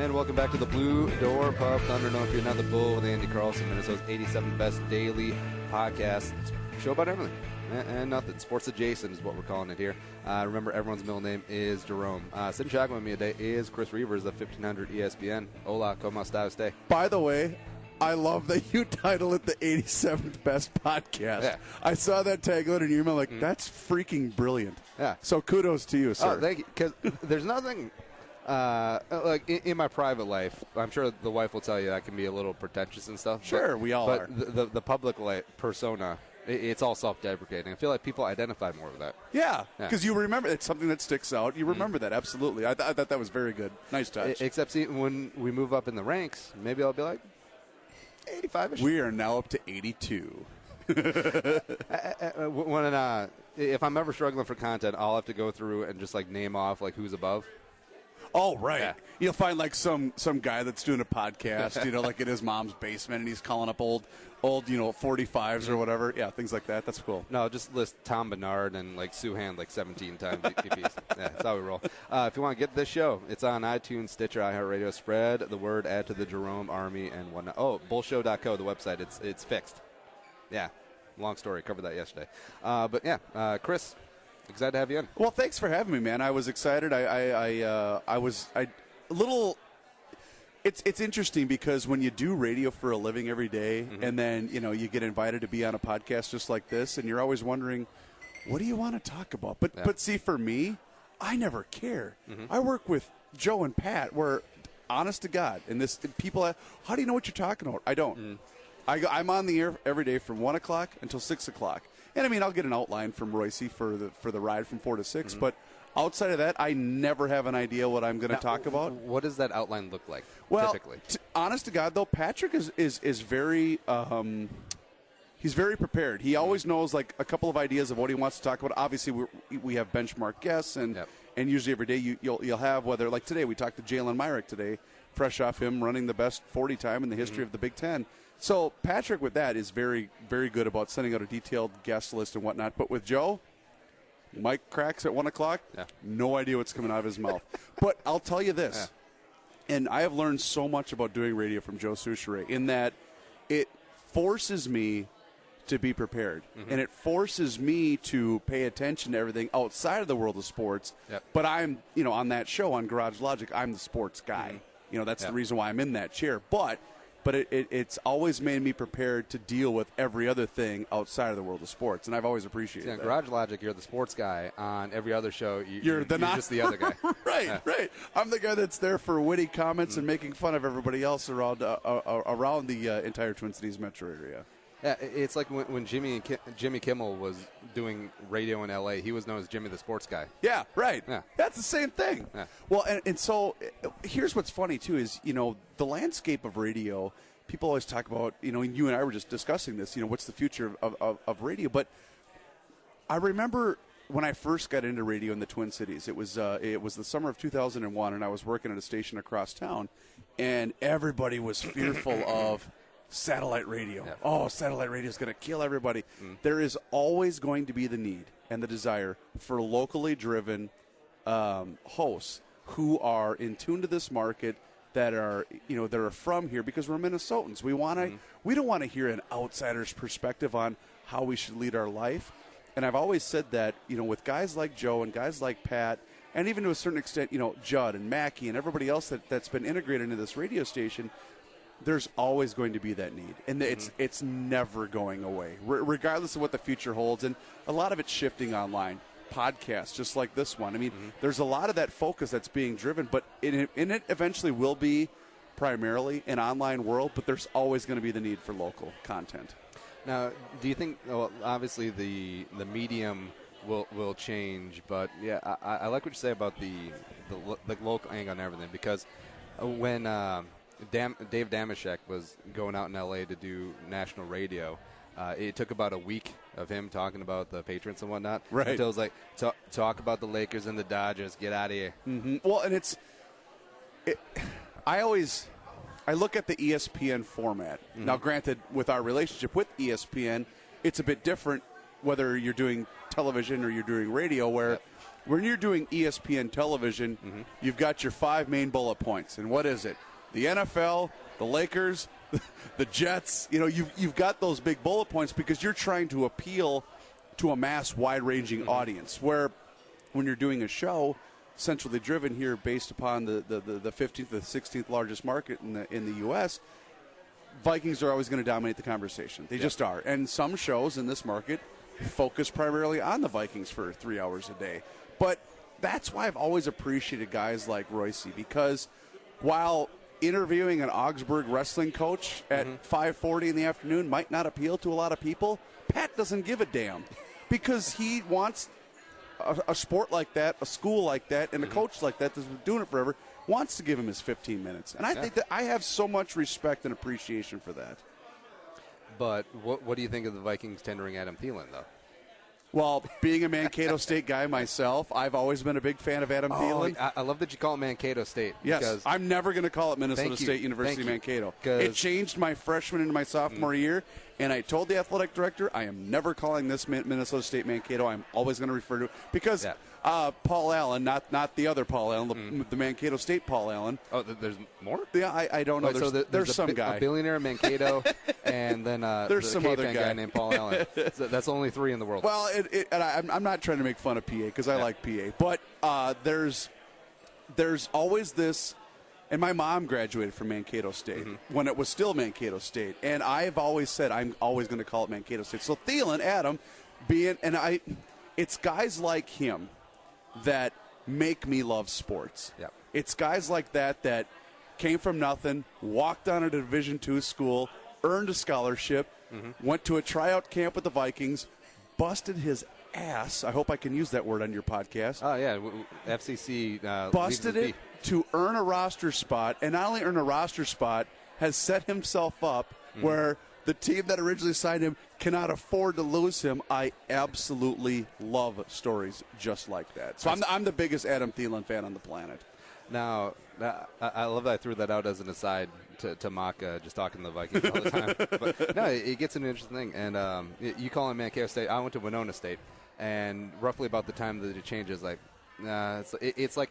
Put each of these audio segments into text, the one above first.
And welcome back to the Blue Door Pub Thunder North. You're now the Bull with Andy Carlson, Minnesota's 87 best daily podcast. Show about everything and nothing. Sports adjacent is what we're calling it here. Remember, everyone's middle name is Jerome. Sitting chatting with me today is Chris Reuvers of 1500 ESPN. Hola, ¿cómo está usted? By the way, I love that you title it the 87th best podcast. Yeah. I saw that tagline in your email, like, that's freaking brilliant. Yeah. So kudos to you, sir. Oh, thank you. Because there's nothing, like in my private life, I'm sure the wife will tell you I can be a little pretentious and stuff. Sure, we all are. But the public persona, it's all self-deprecating. I feel like people identify more with that. Yeah, because you remember, it's something that sticks out. You remember that, absolutely. I thought that was very good. Nice touch. Except, see, when we move up in the ranks, maybe I'll be like 85-ish. We are now up to 82. If I'm ever struggling for content, I'll have to go through and just like name off like who's above. Oh, right. Yeah. You'll find like some guy that's doing a podcast, like in his mom's basement, and he's calling up old 45s or whatever. Yeah, things like that. That's cool. No, just list Tom Bernard and like Sue Hand like 17 times. Yeah, that's how we roll. If you want to get this show, it's on iTunes, Stitcher, iHeartRadio. Spread the word, add to the Jerome Army and whatnot. Oh, bullshow.co, the website. It's fixed. Yeah, long story. Covered that yesterday. But yeah, Chris, excited to have you in. Well, thanks for having me, man. I was excited. I was a little. It's interesting because when you do radio for a living every day, and then you get invited to be on a podcast just like this, and you're always wondering, what do you want to talk about? But see, for me, I never care. I work with Joe and Pat. We're honest to God, and this people. How do you know what you're talking about? I don't. I'm on the air every day from 1 o'clock until 6 o'clock. And, I mean, I'll get an outline from Reusse for the ride from 4 to 6. But outside of that, I never have an idea what I'm going to talk about. What does that outline look like, typically? Honest to God, though, Patrick is very he's very prepared. He always knows, like, a couple of ideas of what he wants to talk about. Obviously, we have benchmark guests, and usually every day you'll have, whether, like today, we talked to Jalen Myrick today, fresh off him running the best 40 time in the history of the Big Ten. So Patrick with that is very, very good about sending out a detailed guest list and whatnot. But with Joe, Mike cracks at 1 o'clock, no idea what's coming out of his mouth. But I'll tell you this, and I have learned so much about doing radio from Joe Soucheray in that it forces me to be prepared. And it forces me to pay attention to everything outside of the world of sports. But I'm, on that show on Garage Logic, I'm the sports guy. That's the reason why I'm in that chair. But it's always made me prepared to deal with every other thing outside of the world of sports, and I've always appreciated that. Garage Logic, you're the sports guy. On every other show, you're just the other guy. Right. I'm the guy that's there for witty comments and making fun of everybody else around the entire Twin Cities metro area. Yeah, it's like when Jimmy Kimmel was doing radio in L.A., he was known as Jimmy the Sports Guy. Yeah, right. Yeah. That's the same thing. Yeah. Well, and so here's what's funny, too, is, the landscape of radio, people always talk about, and you and I were just discussing this, what's the future of radio. But I remember when I first got into radio in the Twin Cities, it was the summer of 2001, and I was working at a station across town, and everybody was fearful of satellite radio. Oh, satellite radio is going to kill everybody. There is always going to be the need and the desire for locally driven hosts who are in tune to this market, that are from here, because we're Minnesotans. We don't want to hear an outsider's perspective on how we should lead our life. And I've always said that, with guys like Joe and guys like Pat, and even to a certain extent, Judd and Mackey and everybody else that's been integrated into this radio station, there's always going to be that need, and it's never going away, regardless of what the future holds. And a lot of it's shifting online. Podcasts, just like this one. I mean, there's a lot of that focus that's being driven, but it eventually will be primarily an online world, but there's always going to be the need for local content. Now, do you think, well, obviously the medium will change, but yeah, I like what you say about the local angle and everything, because when Dave Damashek was going out in L.A. to do national radio, it took about a week of him talking about the Patriots and whatnot. Right. Until it was like, talk about the Lakers and the Dodgers. Get out of here. Well, and I look at the ESPN format. Now, granted, with our relationship with ESPN, it's a bit different whether you're doing television or you're doing radio, where when you're doing ESPN television, you've got your 5 main bullet points. And what is it? The NFL, the Lakers, the Jets. You've got those big bullet points because you're trying to appeal to a mass, wide-ranging audience. Where when you're doing a show centrally driven here based upon the 15th, the 16th largest market in the U.S., Vikings are always going to dominate the conversation. They just are. And some shows in this market focus primarily on the Vikings for 3 hours a day. But that's why I've always appreciated guys like Reusse, because while interviewing an Augsburg wrestling coach at 5:40 in the afternoon might not appeal to a lot of people, Pat doesn't give a damn because he wants a sport like that, a school like that, and a coach like that that's been doing it forever wants to give him his 15 minutes. And I think that I have so much respect and appreciation for that. But what do you think of the Vikings tendering Adam Thielen, though? Well, being a Mankato State guy myself, I've always been a big fan of Adam Thielen. I love that you call it Mankato State. Yes, I'm never going to call it Minnesota State University Mankato. It changed my freshman into my sophomore year, and I told the athletic director I am never calling this Minnesota State Mankato. I'm always going to refer to it because Paul Allen, not the other Paul Allen, the Mankato State Paul Allen. Oh, there's more? Yeah, I don't know. Right, there's some guy. A billionaire in Mankato, and then there's some other guy named Paul Allen. So that's only 3 in the world. Well, and I'm not trying to make fun of PA because I like PA, but there's always this. And my mom graduated from Mankato State when it was still Mankato State, and I've always said I'm always going to call it Mankato State. So Thielen, Adam, it's guys like him that make me love sports. Yep. It's guys like that came from nothing, walked on a Division II school, earned a scholarship, went to a tryout camp with the Vikings, busted his ass. I hope I can use that word on your podcast. Oh, yeah. FCC busted it to earn a roster spot, and not only earn a roster spot, has set himself up where the team that originally signed him cannot afford to lose him. I absolutely love stories just like that. So I'm the biggest Adam Thielen fan on the planet. Now, I love that I threw that out as an aside to mock just talking to the Vikings all the time. But no, it gets an interesting thing. And you call him Mankato State. I went to Winona State. And roughly about the time that it changes, it's like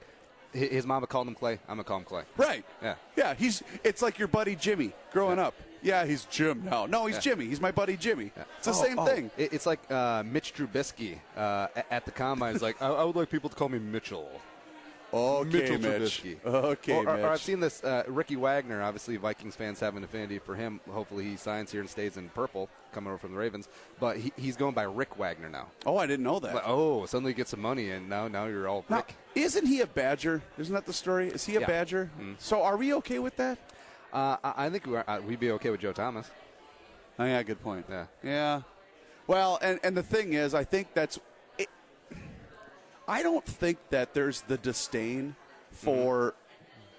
his mama called him Clay. I'm going to call him Clay. Right. Yeah. Yeah, it's like your buddy Jimmy growing up. Yeah, he's Jim now. No, he's Jimmy. He's my buddy Jimmy. Yeah. It's the same thing. It's like Mitch Trubisky at the Combine. He's like, I would like people to call me Mitchell. Okay, Mitch. Okay, Mitch. Or I've seen this, Ricky Wagner, obviously Vikings fans have an affinity for him. Hopefully he signs here and stays in purple, coming over from the Ravens. But he's going by Rick Wagner now. Oh, I didn't know that. But, suddenly get some money, and now you're all Rick. Isn't he a Badger? Isn't that the story? Is he a Badger? So are we okay with that? I think we'd be okay with Joe Thomas. Oh, yeah, good point. Yeah. Well, and the thing is, I think that's – I don't think that there's the disdain for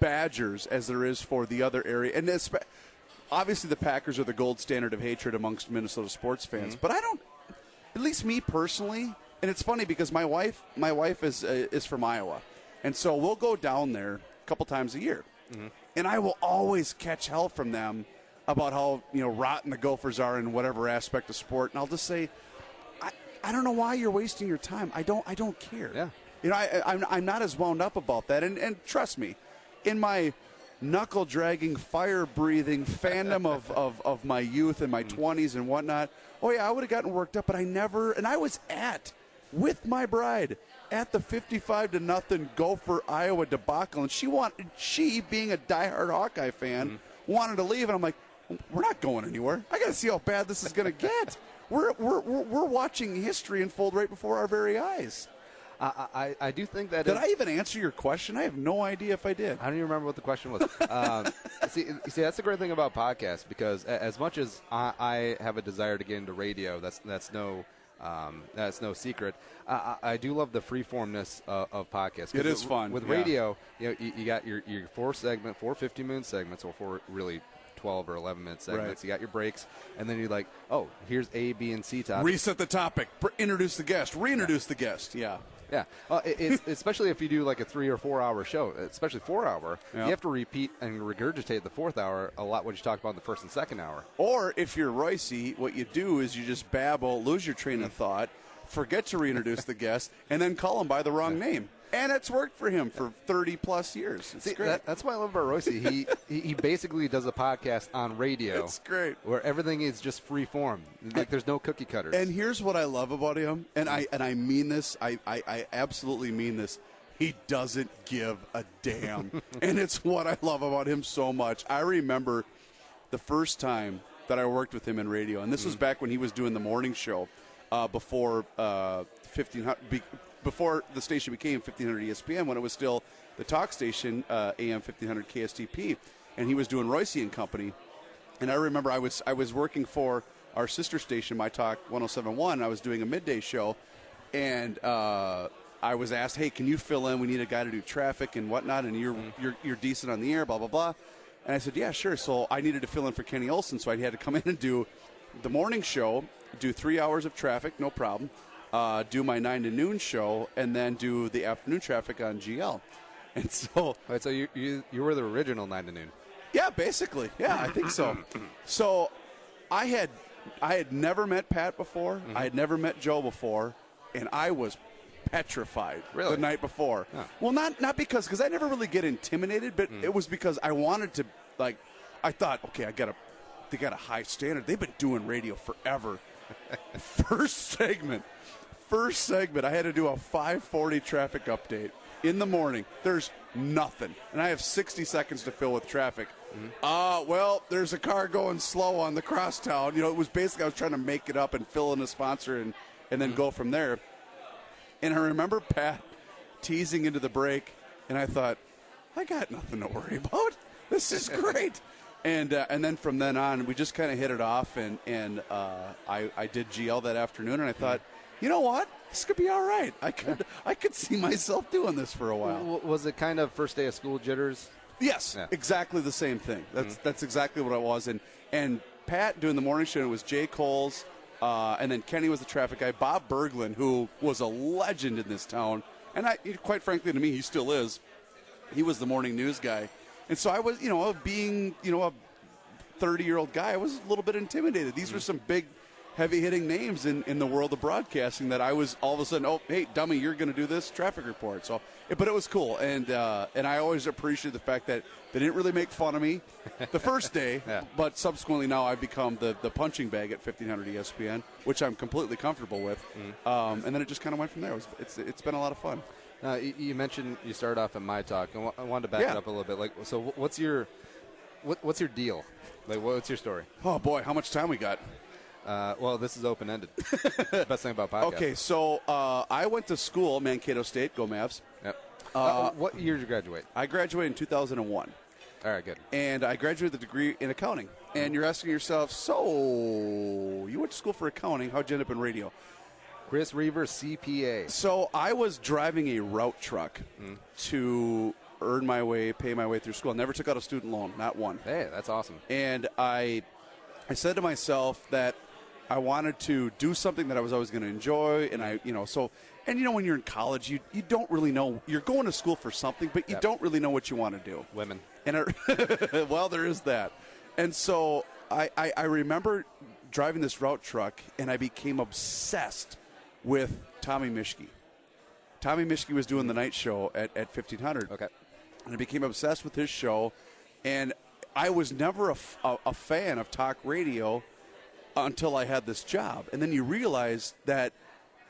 Badgers as there is for the other area. And obviously the Packers are the gold standard of hatred amongst Minnesota sports fans. But I don't – at least me personally – and it's funny because my wife is from Iowa. And so we'll go down there a couple times a year. And I will always catch hell from them about how rotten the Gophers are in whatever aspect of sport. And I'll just say – I don't know why you're wasting your time. I don't care. Yeah. I'm not as wound up about that. And trust me, in my knuckle-dragging, fire-breathing fandom of my youth and my 20s and whatnot, I would have gotten worked up, but I never – and I was with my bride, at the 55-0 Gopher Iowa debacle, and she being a diehard Hawkeye fan, wanted to leave, and I'm like, we're not going anywhere. I got to see how bad this is going to get. We're watching history unfold right before our very eyes. I do think that. Did I even answer your question? I have no idea if I did. I don't even remember what the question was. See, that's the great thing about podcasts, because as much as I have a desire to get into radio, that's no secret. I do love the freeformness of podcasts. It is fun. With radio, you got your 4 50-minute segments, or 4 really 12 or 11-minute segments. Right. You got your breaks, and then you're like, here's A, B, and C topic. Reset the topic. Introduce the guest. Reintroduce the guest. Yeah. Yeah. Especially if you do like a 3 or 4 hour show, especially 4 hour, you have to repeat and regurgitate the 4th hour a lot what you talked about in the 1st and 2nd hour. Or if you're Reusse, what you do is you just babble, lose your train of thought, forget to reintroduce the guest, and then call him by the wrong name. And it's worked for him for 30-plus years. It's great. That's what I love about Reusse. He basically does a podcast on radio. It's great. Where everything is just free form. Like there's no cookie cutters. And here's what I love about him, and I mean this. I absolutely mean this. He doesn't give a damn. And it's what I love about him so much. I remember the first time that I worked with him in radio, and this was back when he was doing the morning show before 1500. Before the station became 1500 ESPN, when it was still the talk station, AM 1500 KSTP, and he was doing Reusse and Company. And I remember I was working for our sister station, My Talk 107.1. I was doing a midday show, and I was asked, "Hey, can you fill in? We need a guy to do traffic and whatnot, and you're decent on the air, blah blah blah." And I said, "Yeah, sure." So I needed to fill in for Kenny Olson, so I had to come in and do the morning show, do 3 hours of traffic, no problem. Do my 9 to noon show, and then do the afternoon traffic on GL. And so, right, so you were the original 9 to noon. Yeah, basically. Yeah, I think so. So I had never met Pat before. I had never met Joe before, and I was petrified the night before. Huh. Well, not because I never really get intimidated, but it was because I wanted to, like, I thought, okay, they got a high standard. They've been doing radio forever. First segment, I had to do a 5:40 traffic update in the morning. There's nothing, and I have 60 seconds to fill with traffic. Well, there's a car going slow on the crosstown. It was basically I was trying to make it up and fill in a sponsor and then go from there. And I remember Pat teasing into the break, and I thought, I got nothing to worry about. This is great. And then from then on, we just kind of hit it off, and I did GL that afternoon, and I thought, you know what? This could be all right. I could see myself doing this for a while. Was it kind of first day of school jitters? Yes, exactly the same thing. That's exactly what it was. And Pat doing the morning show, it was Jay Coles, and then Kenny was the traffic guy. Bob Berglund, who was a legend in this town, and quite frankly to me, he still is. He was the morning news guy. And so I was, being, a 30-year-old guy, I was a little bit intimidated. These were some big, heavy-hitting names in the world of broadcasting that I was all of a sudden, oh, hey, dummy, you're going to do this traffic report. So, but it was cool. And I always appreciated the fact that they didn't really make fun of me the first day, but subsequently now I've become the punching bag at 1500 ESPN, which I'm completely comfortable with. And then it just kind of went from there. It's been a lot of fun. You mentioned you started off at My Talk. I wanted to back it up a little bit. So what's your deal? What's your story? Oh boy, how much time we got? Well, this is open-ended. Best thing about podcasts. Okay, so I went to school, Mankato State, go Mavs. Yep. What year did you graduate? I graduated in 2001. All right, good. And I graduated with a degree in accounting. And you're asking yourself, so you went to school for accounting. How'd you end up in radio? Chris Reuvers, CPA. So I was driving a route truck to earn my way, pay my way through school. I never took out a student loan, not one. Hey, that's awesome. And I said to myself that I wanted to do something that I was always going to enjoy. And when you're in college, you don't really know. You're going to school for something, but you don't really know what you want to do. Women. And well, there is that. And so I remember driving this route truck, and I became obsessed with Tommy Mischke. Tommy Mischke was doing the night show at 1500. Okay. And I became obsessed with his show, and I was never a fan of talk radio until I had this job. And then you realize that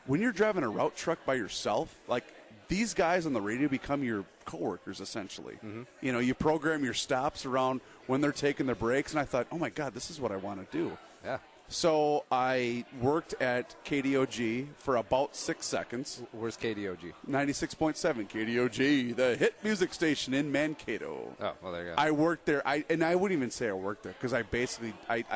when you're driving a route truck by yourself, like these guys on the radio become your coworkers essentially. You program your stops around when they're taking their breaks, and I thought, oh my God, this is what I want to do. Yeah. So I worked at KDOG for about 6 seconds. Where's KDOG? 96.7 KDOG, the hit music station in Mankato. Oh, well, there you go. I worked there, and I wouldn't even say I worked there because I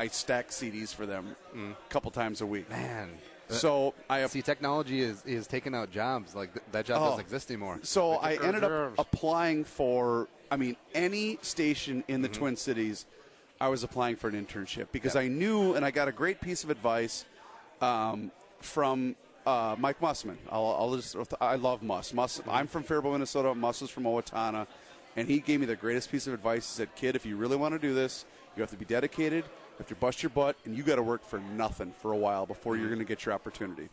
stack CDs for them a couple times a week. Man. So technology is taking out jobs. Like that job doesn't exist anymore. So I ended up applying for, any station in the Twin Cities. I was applying for an internship because I knew, and I got a great piece of advice from Mike Mussman. I love Muss. I'm from Faribault, Minnesota. Muss is from Owatonna, and he gave me the greatest piece of advice. He said, "Kid, if you really want to do this, you have to be dedicated, you have to bust your butt, and you got to work for nothing for a while before you're going to get your opportunity."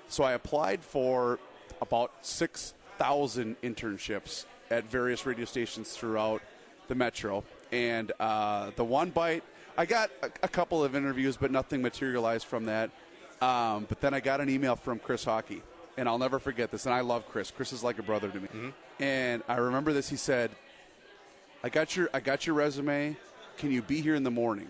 So I applied for about 6,000 internships at various radio stations throughout the metro. And the one bite, I got a couple of interviews, but nothing materialized from that. But then I got an email from Chris Hockey, and I'll never forget this. And I love Chris. Chris is like a brother to me. And I remember this. He said, I got your resume. Can you be here in the morning?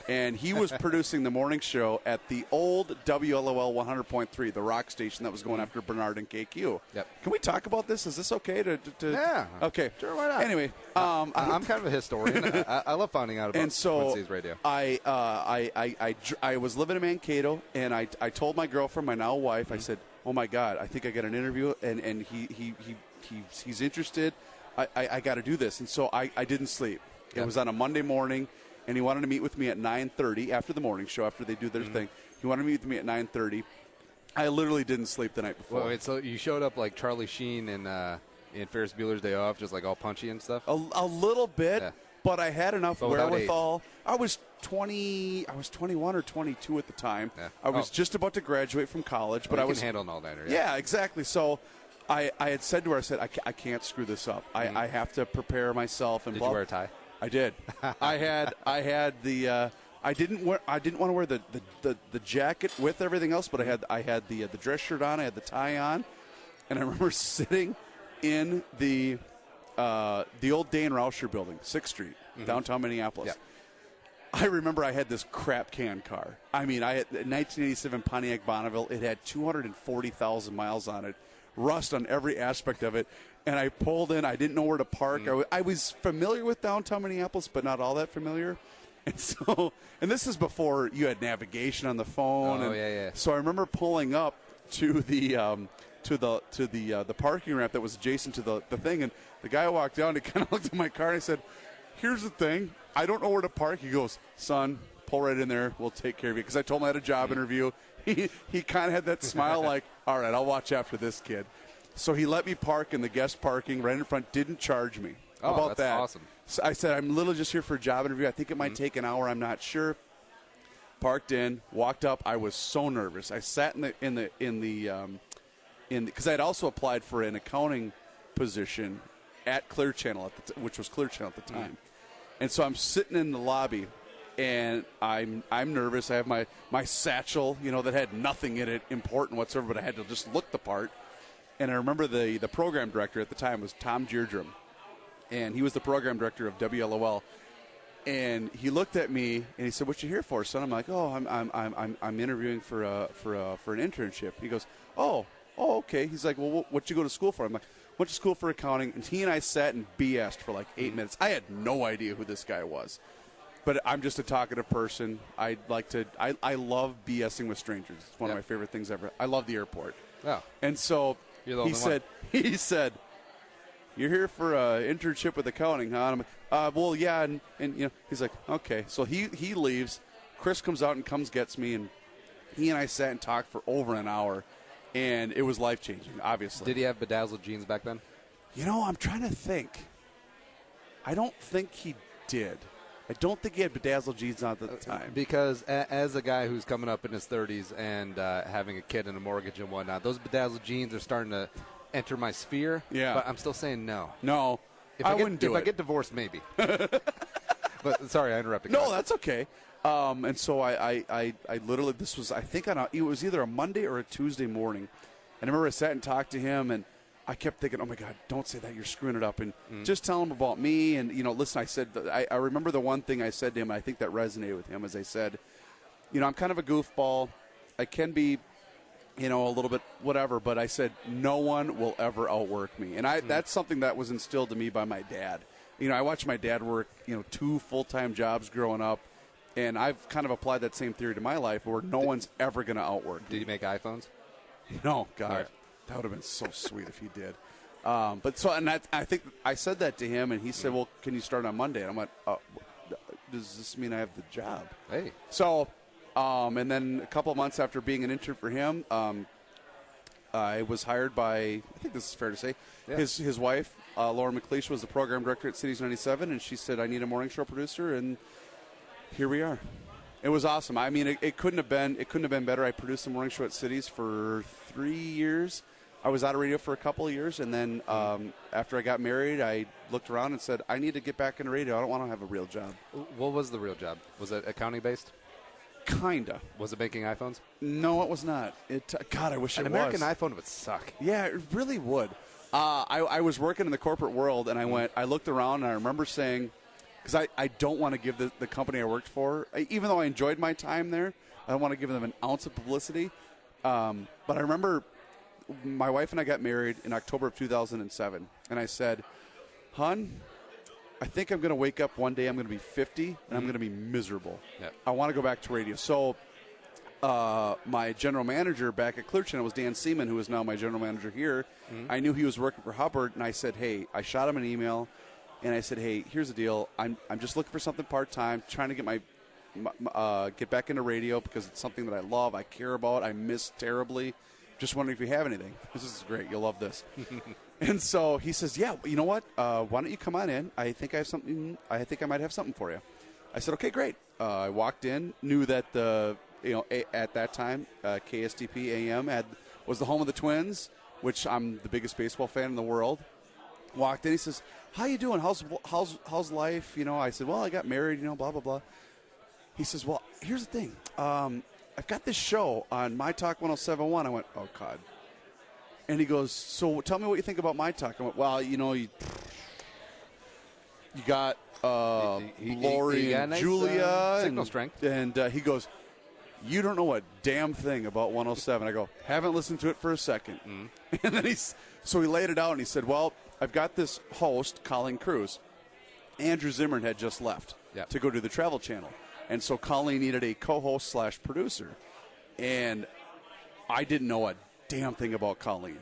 And he was producing the morning show at the old WLOL 100.3, the rock station that was going after Bernard and KQ. Yep. Can we talk about this? Is this okay to Yeah. Okay. Sure, why not? Anyway, I'm kind of a historian. I love finding out about and so Quincy's radio. I was living in Mankato, and I told my girlfriend, my now wife, I said, "Oh my God, I think I got an interview, and he's interested. I got to do this." And so I didn't sleep. It was on a Monday morning, and he wanted to meet with me at 9:30 after the morning show, after they do their thing. He wanted to meet with me at 9:30. I literally didn't sleep the night before. Wait, so you showed up like Charlie Sheen in Ferris Bueller's Day Off, just like all punchy and stuff? A little bit, but I had enough wherewithal. I was 21 or 22 at the time. Yeah. I was just about to graduate from college, but I was handling all that. Yeah, exactly. So I had said to her, I said, I can't screw this up. I have to prepare myself. And Did you wear a tie? I did. I had the. I didn't want to wear the jacket with everything else, but I had the dress shirt on. I had the tie on, and I remember sitting in the old Dan Rauscher building, 6th Street, downtown Minneapolis. Yeah. I remember I had this crap can car. I mean, I had a 1987 Pontiac Bonneville. It had 240,000 miles on it, rust on every aspect of it. And I pulled in. I didn't know where to park. I was familiar with downtown Minneapolis, but not all that familiar. And so, and this is before you had navigation on the phone. Oh, yeah. So I remember pulling up to the parking ramp that was adjacent to the thing, and the guy walked down. And he kind of looked at my car and he said, "Here's the thing. I don't know where to park." He goes, "Son, pull right in there. We'll take care of you." Because I told him I had a job interview. He kind of had that smile, like, "All right, I'll watch after this kid." So he let me park in the guest parking right in front. Didn't charge me. How about that's that? Awesome. So I said, "I'm literally just here for a job interview. I think it might take an hour. I'm not sure." Parked in, walked up. I was so nervous. I sat because I had also applied for an accounting position at Clear Channel, which was Clear Channel at the time. And so I'm sitting in the lobby, and I'm nervous. I have my satchel, that had nothing in it important whatsoever, but I had to just look the part. And I remember the program director at the time was Tom Deirdre, and he was the program director of WLOL. And he looked at me and he said, "What you here for, son?" I'm like, "Oh, I'm interviewing for an internship." He goes, "Oh, okay." He's like, "Well, what you go to school for?" I'm like, "Went to school for accounting." And he and I sat and BS'd for like 8 minutes. I had no idea who this guy was, but I'm just a talkative person. I love BSing with strangers. It's one of my favorite things ever. I love the airport. Oh. And so he said, "You're here for an internship with accounting, huh?" And I'm like, "Well, yeah." And he's like, "Okay." So he leaves. Chris comes out and gets me, and he and I sat and talked for over an hour, and it was life-changing, obviously. Did he have bedazzled jeans back then? I'm trying to think. I don't think he did. I don't think he had bedazzled jeans on at the time. Because as a guy who's coming up in his 30s and having a kid and a mortgage and whatnot, those bedazzled jeans are starting to enter my sphere. Yeah. But I'm still saying no. No, I wouldn't do it. If I get divorced, maybe. But sorry, I interrupted. No, that's okay. And so I literally, this was, I think, it was either a Monday or a Tuesday morning. And I remember I sat and talked to him, and I kept thinking, "Oh my God, don't say that. You're screwing it up." And just tell him about me. And, listen, I said, I remember the one thing I said to him, I think that resonated with him, as I said, I'm kind of a goofball. I can be, a little bit whatever, but I said, no one will ever outwork me. And that's something that was instilled to me by my dad. I watched my dad work, 2 full-time jobs growing up, and I've kind of applied that same theory to my life where no one's ever going to outwork me. Did he make iPhones? No, God. Right. That would have been so sweet if he did. I think I said that to him, and he said, "Well, can you start on Monday?" And I went, "Does this mean I have the job?" Hey. So, and then a couple of months after being an intern for him, I was hired by, I think this is fair to say, his wife, Lauren McLeish, was the program director at Cities 97, and she said, "I need a morning show producer," and here we are. It was awesome. I mean, it couldn't have been better. I produced the morning show at Cities for 3 years. I was out of radio for a couple of years, and then after I got married, I looked around and said, I need to get back into radio. I don't want to have a real job. What was the real job? Was it accounting-based? Kinda. Was it making iPhones? No, it was not. God, I wish it was. An American iPhone would suck. Yeah, it really would. I was working in the corporate world, and I looked around, and I remember saying, because I don't want to give the company I worked for, even though I enjoyed my time there, I don't want to give them an ounce of publicity. But I remember my wife and I got married in October of 2007, and I said, hon, I think I'm going to wake up one day, I'm going to be 50, and I'm going to be miserable. Yep. I want to go back to radio. So my general manager back at Clear Channel was Dan Seaman, who is now my general manager here. I knew he was working for Hubbard, and I said, hey, I shot him an email, and I said, hey, here's the deal. I'm just looking for something part-time, trying to get back into radio because it's something that I love, I care about, I miss terribly. Just wondering if you have anything. This is great. You'll love this. And so he says, yeah, you know what? Why don't you come on in? I think I have something. I think I might have something for you. I said, okay, great. I walked in, knew that at that time, KSTP AM was the home of the Twins, which I'm the biggest baseball fan in the world. Walked in, he says, how you doing? How's life? I said, well, I got married, blah, blah, blah. He says, well, here's the thing. I've got this show on My Talk 107.1. I went, oh, God. And he goes, so tell me what you think about My Talk. I went, well, you got Lori and nice, Julia. Signal strength. And he goes, you don't know a damn thing about 107. I go, haven't listened to it for a second. And then so he laid it out, and he said, well, I've got this host, Colleen Cruz. Andrew Zimmer had just left to go to the Travel Channel. And so Colleen needed a co-host / producer. And I didn't know a damn thing about Colleen.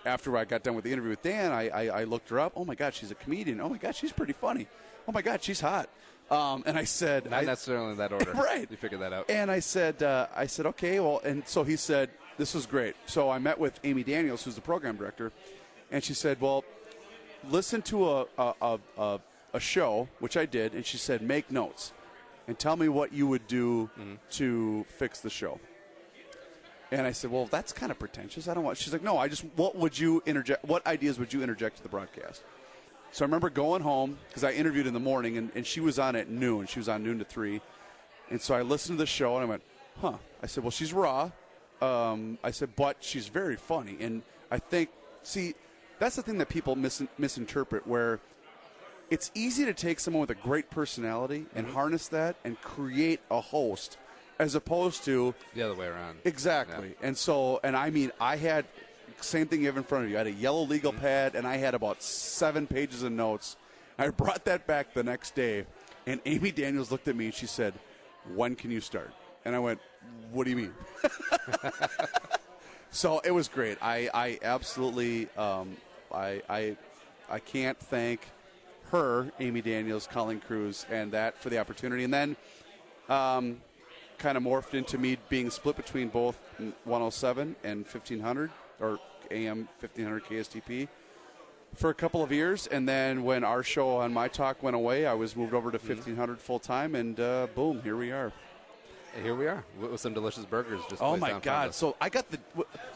After I got done with the interview with Dan, I looked her up. Oh, my God, she's a comedian. Oh, my God, she's pretty funny. Oh, my God, she's hot. And I said... Not necessarily in that order. Right. You figured that out. And I said, okay, well, and so he said, this was great. So I met with Amy Daniels, who's the program director, and she said, well, listen to a show, which I did, and she said, make notes and tell me what you would do to fix the show. And I said, well, that's kind of pretentious. I don't want. She's like, no, what ideas would you interject to the broadcast? So I remember going home because I interviewed in the morning, and she was on at noon. She was on noon to 3. And so I listened to the show, and I went, huh. I said, well, she's raw. I said, but she's very funny. And I think, that's the thing that people misinterpret, where it's easy to take someone with a great personality and harness that and create a host, as opposed to the other way around. Exactly. Yeah. And I mean, I had same thing you have in front of you. I had a yellow legal pad, and I had about 7 pages of notes. I brought that back the next day, and Amy Daniels looked at me and she said, when can you start? And I went, what do you mean? So it was great. I absolutely I can't thank her, Amy Daniels, Colleen Cruz, and that for the opportunity. And then kind of morphed into me being split between both 107 and 1500, or AM 1500 KSTP, for a couple of years. And then when our show on My Talk went away, I was moved over to 1500 full-time, and boom, here we are. Here we are with some delicious burgers. Just oh my God! So I got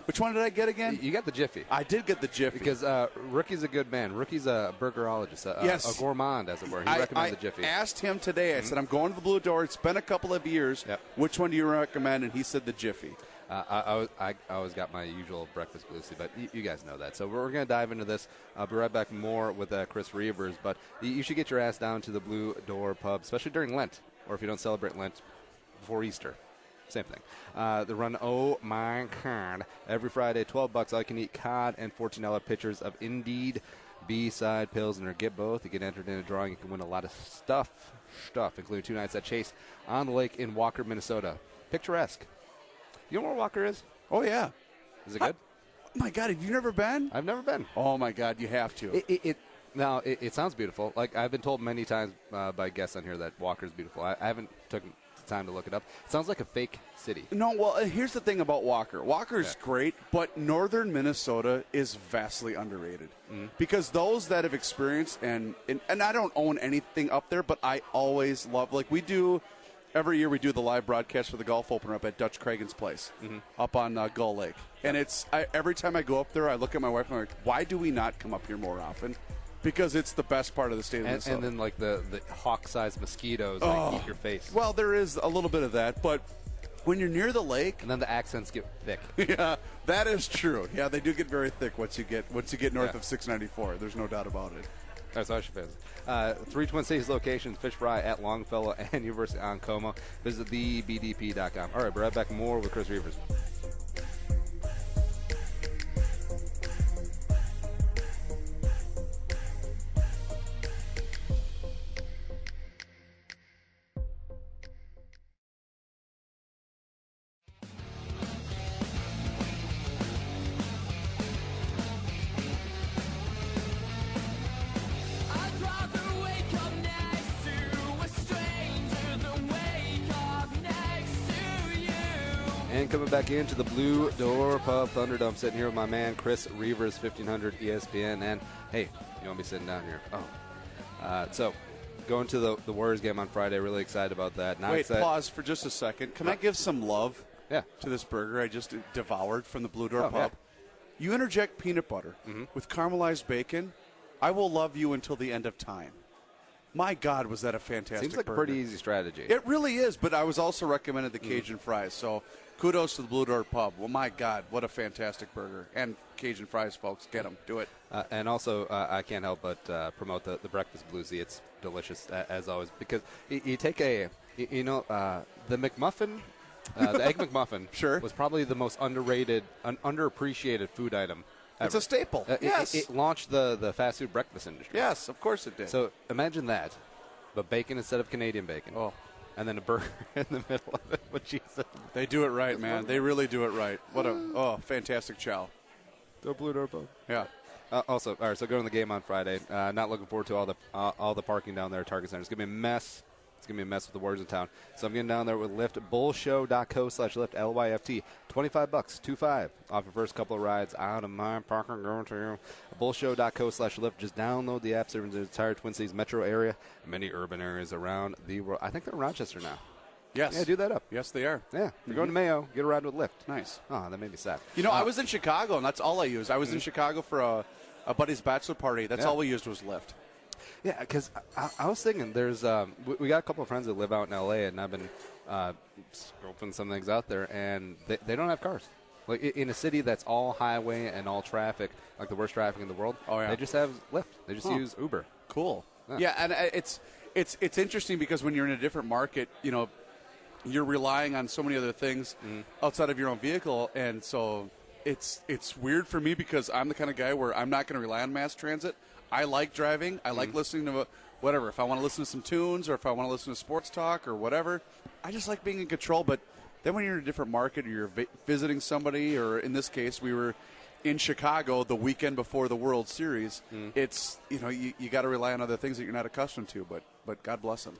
which one did I get again? You got the Jiffy. I did get the Jiffy because Rookie's a good man. Rookie's a burgerologist, a gourmand, as it were. He recommended the Jiffy. I asked him today. I said, I'm going to the Blue Door. It's been a couple of years. Yep. Which one do you recommend? And he said the Jiffy. I always got my usual breakfast Lucy, but you guys know that. So we're going to dive into this. I'll be right back more with Chris Reuvers. But you should get your ass down to the Blue Door Pub, especially during Lent, or if you don't celebrate Lent, before Easter. Same thing. They run Oh My God every Friday, $12. All you can eat cod and $14 pitchers of Indeed B-side Pilsner. Get both. You get entered in a drawing. You can win a lot of stuff, including 2 nights at Chase on the lake in Walker, Minnesota. Picturesque. You know where Walker is? Oh, yeah. Is it good? Oh, my God. Have you never been? I've never been. Oh, my God. You have to. It sounds beautiful. Like, I've been told many times by guests on here that Walker's beautiful. I haven't taken time to look it up. It sounds like a fake city. No, well, here's the thing about Walker. Walker's great, but northern Minnesota is vastly underrated. Because those that have experienced, and I don't own anything up there, but I always love, like we do every year we do the live broadcast for the golf opener up at Dutch Cragen's place, up on Gull Lake. And every time I go up there, I look at my wife and I'm like, why do we not come up here more often? Because it's the best part of the state of Minnesota. And then, like, the hawk-sized mosquitoes eat your face. Well, there is a little bit of that, but when you're near the lake, and then the accents get thick. Yeah, that is true. Yeah, they do get very thick once you get north of 694. There's no doubt about it. That's all she fans. 3 Twin Cities locations: Fish Fry at Longfellow and University on Como. Visit thebdp.com. All right, we're right back more with Chris Reuvers. And coming back into the Blue Door Pub Thunderdome, sitting here with my man Chris Reuvers, 1500 ESPN. And hey, you won't be sitting down here. So going to the Warriors game on Friday. Really excited about that. Pause for just a second. Can I give some love to this burger I just devoured from the Blue Door Pub? Yeah. You interject peanut butter with caramelized bacon, I will love you until the end of time. My God, was that a fantastic Seems like burger. a pretty easy strategy. It really is, but I was also recommended the Cajun fries, so kudos to the Blue Door Pub. Well, my God, what a fantastic burger. And Cajun fries, folks. Get them. Do it. And also, I can't help but promote the Breakfast Bluesy. It's delicious, as always, because you take the McMuffin, the Egg McMuffin was probably the most underrated, underappreciated food item ever. It's a staple. Yes. It launched the fast food breakfast industry. Yes, of course it did. So imagine that, but bacon instead of Canadian bacon. Oh. And then a burger in the middle of it with cheese. They do it right, man. They really do it right. What a fantastic chow. The Blue Door Pub. Yeah. Also, all right, so going to the game on Friday. Not looking forward to all the parking down there at Target Center. It's going to be a mess. It's going to be a mess with the Warriors in town. So I'm getting down there with Lyft. Bullshow.co/Lyft, Lyft. $25, 25 off your first couple of rides out of my parking going to you. Bullshow.co/Lyft. Just download the app serving the entire Twin Cities metro area and many urban areas around the world. I think they're in Rochester now. Yes. Yeah, do that up. Yes, they are. Yeah. If you're going to Mayo, get a ride with Lyft. Nice. Oh, that made me sad. You know, I was in Chicago, and that's all I used. I was in Chicago for a buddy's bachelor party. That's all we used was Lyft. Yeah, because I was thinking there's we got a couple of friends that live out in L.A., and I've been scoping some things out there, and they don't have cars. Like in a city that's all highway and all traffic, like the worst traffic in the world, they just have Lyft. They just use Uber. Cool. Yeah, and it's interesting because when you're in a different market, you know, you're relying on so many other things outside of your own vehicle, and so it's weird for me because I'm the kind of guy where I'm not going to rely on mass transit. I like driving. I like listening to whatever. If I want to listen to some tunes or if I want to listen to sports talk or whatever, I just like being in control. But then when you're in a different market or you're visiting somebody, or in this case, we were in Chicago the weekend before the World Series, it's, you know, you got to rely on other things that you're not accustomed to. But God bless them.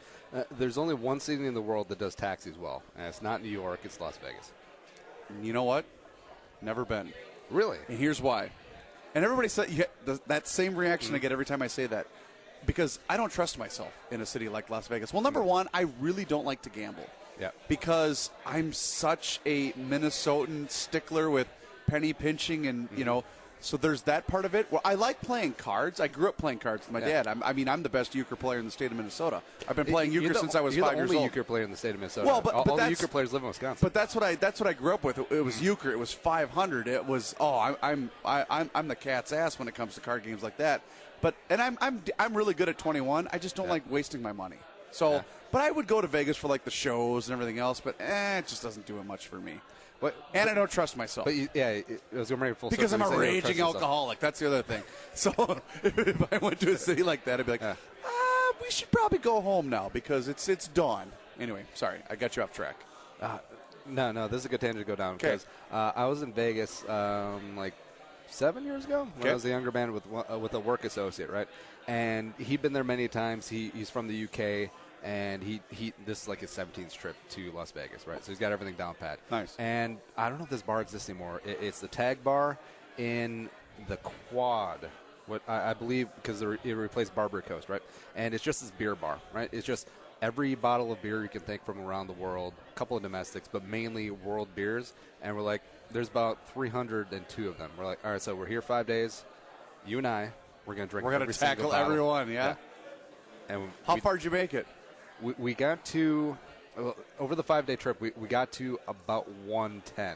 There's only one city in the world that does taxis well, and it's not New York. It's Las Vegas. You know what? Never been. Really? And here's why. And everybody said you get that same reaction I get every time I say that, because I don't trust myself in a city like Las Vegas. Well, number one, I really don't like to gamble. Yeah. Because I'm such a Minnesotan stickler with penny pinching and, you know, so there's that part of it. Well, I like playing cards. I grew up playing cards with my dad. I'm the best euchre player in the state of Minnesota. I've been playing euchre since I was 5 years old. You're the only euchre player in the state of Minnesota. Well, but all the euchre players live in Wisconsin. But that's what I grew up with. It was euchre. It was 500. It was I'm the cat's ass when it comes to card games like that. But I'm really good at 21. I just don't like wasting my money. So, but I would go to Vegas for like the shows and everything else. But it just doesn't do it much for me. I don't trust myself. But it was going full because I'm a raging alcoholic. That's the other thing. So if I went to a city like that, I'd be like, we should probably go home now because it's dawn. Anyway, sorry, I got you off track. No, this is a good tangent to go down because I was in Vegas like 7 years ago when I was a younger man with a work associate, right? And he'd been there many times. He's from the UK. And he this is like his 17th trip to Las Vegas, right? So he's got everything down pat. Nice. And I don't know if this bar exists anymore. It's the Tag Bar in the Quad, what I believe, because it replaced Barbary Coast, right? And it's just this beer bar, right? It's just every bottle of beer you can think from around the world, a couple of domestics, but mainly world beers. And we're like, there's about 302 of them. We're like, all right, so we're here 5 days. You and I, we're going to drink. We're going to tackle everyone, yeah. And how far did you make it? We got to, over the 5-day trip, we got to about 110.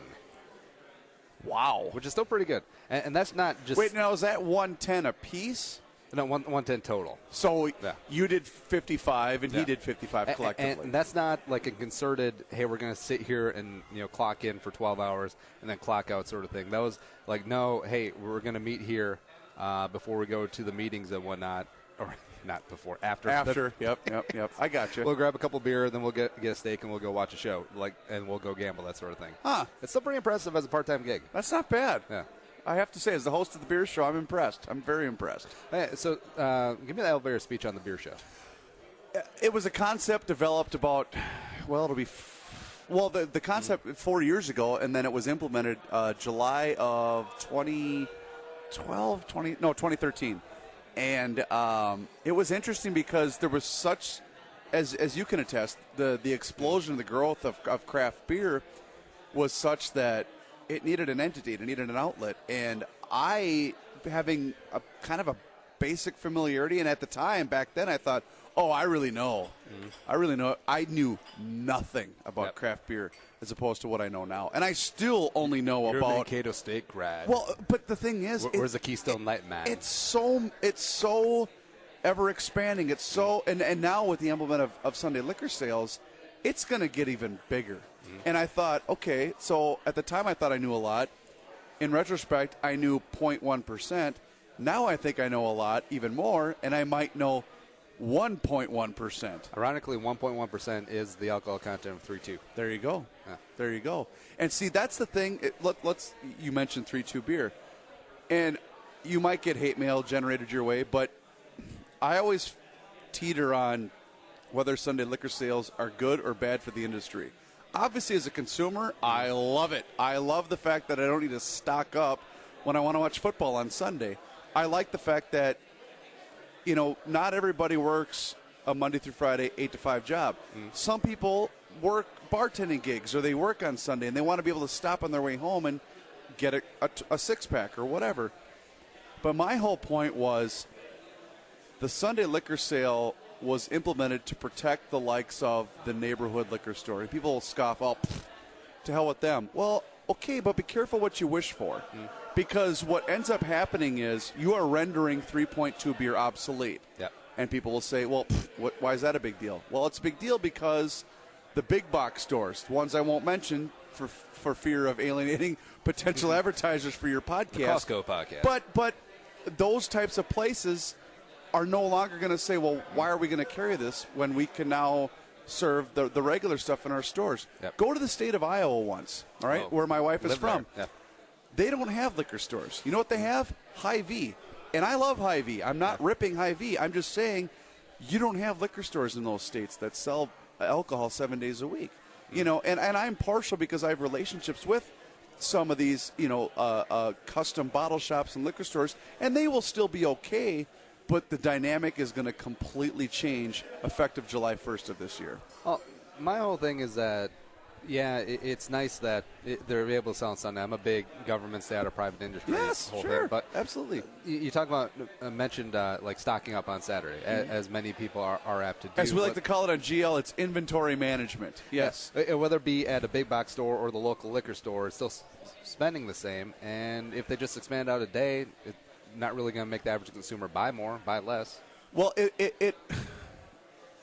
Wow. Which is still pretty good. And that's not just. Wait, now is that 110 a piece? No, 110 total. So you did 55 and he did 55 collectively. And that's not like a concerted, hey, we're going to sit here and clock in for 12 hours and then clock out sort of thing. That was like, no, hey, we're going to meet here before we go to the meetings and whatnot. Or not before, after. After, yep. I got you. We'll grab a couple beer, then we'll get a steak and we'll go watch a show, and we'll go gamble, that sort of thing. Huh. It's still pretty impressive as a part-time gig. That's not bad. Yeah. I have to say, as the host of the beer show, I'm impressed. I'm very impressed. Hey, so give me the elevator speech on the beer show. It was a concept developed about, the concept 4 years ago, and then it was implemented July of 2013. And it was interesting because there was such, as you can attest, the explosion, the growth of craft beer was such that it needed an entity, it needed an outlet. And I, having a kind of a basic familiarity, and at the time, back then, I thought, oh, I really know. I really know. I knew nothing about craft beer as opposed to what I know now. And I still only know You're about. a Mankato State grad. Well, but the thing is. Where's the Keystone Light man? It's so ever expanding. It's so. And now with the implement of Sunday liquor sales, it's going to get even bigger. And I thought, okay, so at the time I thought I knew a lot. In retrospect, I knew 0.1%. Now I think I know a lot, even more, and I might know 1.1%. Ironically, 1.1% is the alcohol content of 3.2. There you go. Yeah. There you go. And see, that's the thing. You mentioned 3.2 beer, and you might get hate mail generated your way, but I always teeter on whether Sunday liquor sales are good or bad for the industry. Obviously, as a consumer, I love it. I love the fact that I don't need to stock up when I want to watch football on Sunday. I like the fact that, not everybody works a Monday through Friday 8 to 5 job. Some people work bartending gigs or they work on Sunday and they want to be able to stop on their way home and get a six-pack or whatever. But my whole point was the Sunday liquor sale was implemented to protect the likes of the neighborhood liquor store. And people will scoff, to hell with them. Well, okay, but be careful what you wish for. Because what ends up happening is you are rendering 3.2 beer obsolete. Yep. And people will say, well, why is that a big deal? Well, it's a big deal because the big box stores, the ones I won't mention for fear of alienating potential advertisers for your podcast. The Costco podcast. But those types of places are no longer going to say, well, why are we going to carry this when we can now serve the regular stuff in our stores? Yep. Go to the state of Iowa once, all right, where my wife is from. Yep. They don't have liquor stores. You know what they have? Hy-Vee. And I love Hy-Vee. I'm not ripping Hy-Vee. I'm just saying you don't have liquor stores in those states that sell alcohol 7 days a week. And I'm partial because I have relationships with some of these, custom bottle shops and liquor stores, and they will still be okay, but the dynamic is going to completely change effective July 1st of this year. Well, my whole thing is that, it's nice that they're able to sell on Sunday. I'm a big government, stay out of private industry. Yes, whole sure, thing. But absolutely. You talk about, mentioned like stocking up on Saturday, as many people are apt to do. As we like to call it on GL, it's inventory management. Yes. Whether it be at a big box store or the local liquor store, it's still spending the same. And if they just expand out a day, it's not really going to make the average consumer buy more, buy less. Well,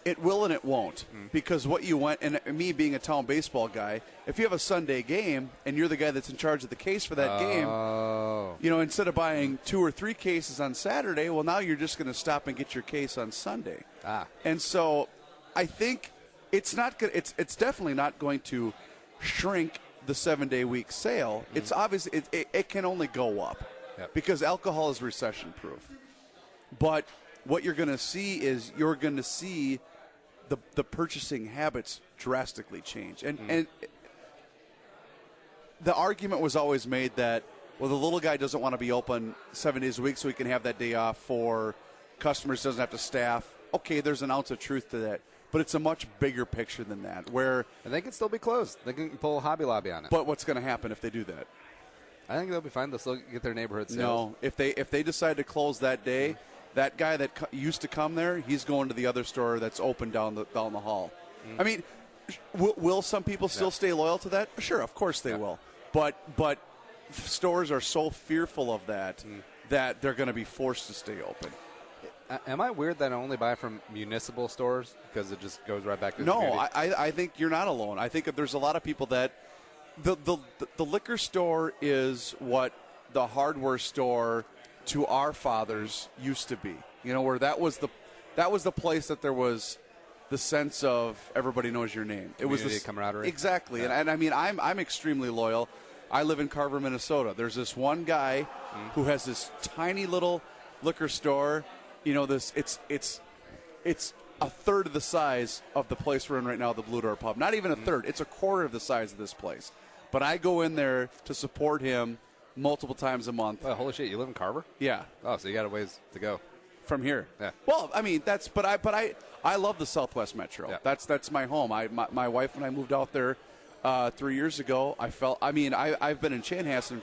it will and it won't, because what you want, and me being a town baseball guy, if you have a Sunday game and you're the guy that's in charge of the case for that game, instead of buying 2 or 3 cases on Saturday, well, now you're just going to stop and get your case on Sunday. And so I think it's definitely not going to shrink the 7-day week sale. It's obvious it can only go up because alcohol is recession proof. But what you're going to see is the purchasing habits drastically change. And the argument was always made that, well, the little guy doesn't want to be open 7 days a week so he can have that day off for customers, doesn't have to staff. Okay, there's an ounce of truth to that. but it's a much bigger picture than that. Where and they can still be closed. They can pull Hobby Lobby on it. But what's going to happen if they do that? I think they'll be fine. They'll still get their neighborhood sales. No, if they decide to close that day, that guy that used to come there, he's going to the other store that's open down the hall. I mean, will some people still stay loyal to that? Sure, of course they will. But stores are so fearful of that that they're going to be forced to stay open. Am I weird that I only buy from municipal stores because it just goes right back to the No, community? I think you're not alone. I think there's a lot of people that the liquor store is what the hardware store to our fathers used to be. You know, where that was the place that there was the sense of everybody knows your name. It was the camaraderie. Exactly. And I mean, I'm extremely loyal. I live in Carver, Minnesota. There's this one guy who has this tiny little liquor store. You know, it's a third of the size of the place we're in right now, the Blue Door Pub. Not even a third. It's a quarter of the size of this place. But I go in there to support him multiple times a month. Oh, holy shit! You live in Carver? Yeah. Oh, so you got a ways to go from here. Yeah. Well, I mean I love the Southwest Metro. Yeah. That's my home. My wife and I moved out there 3 years ago. I've been in Chanhassen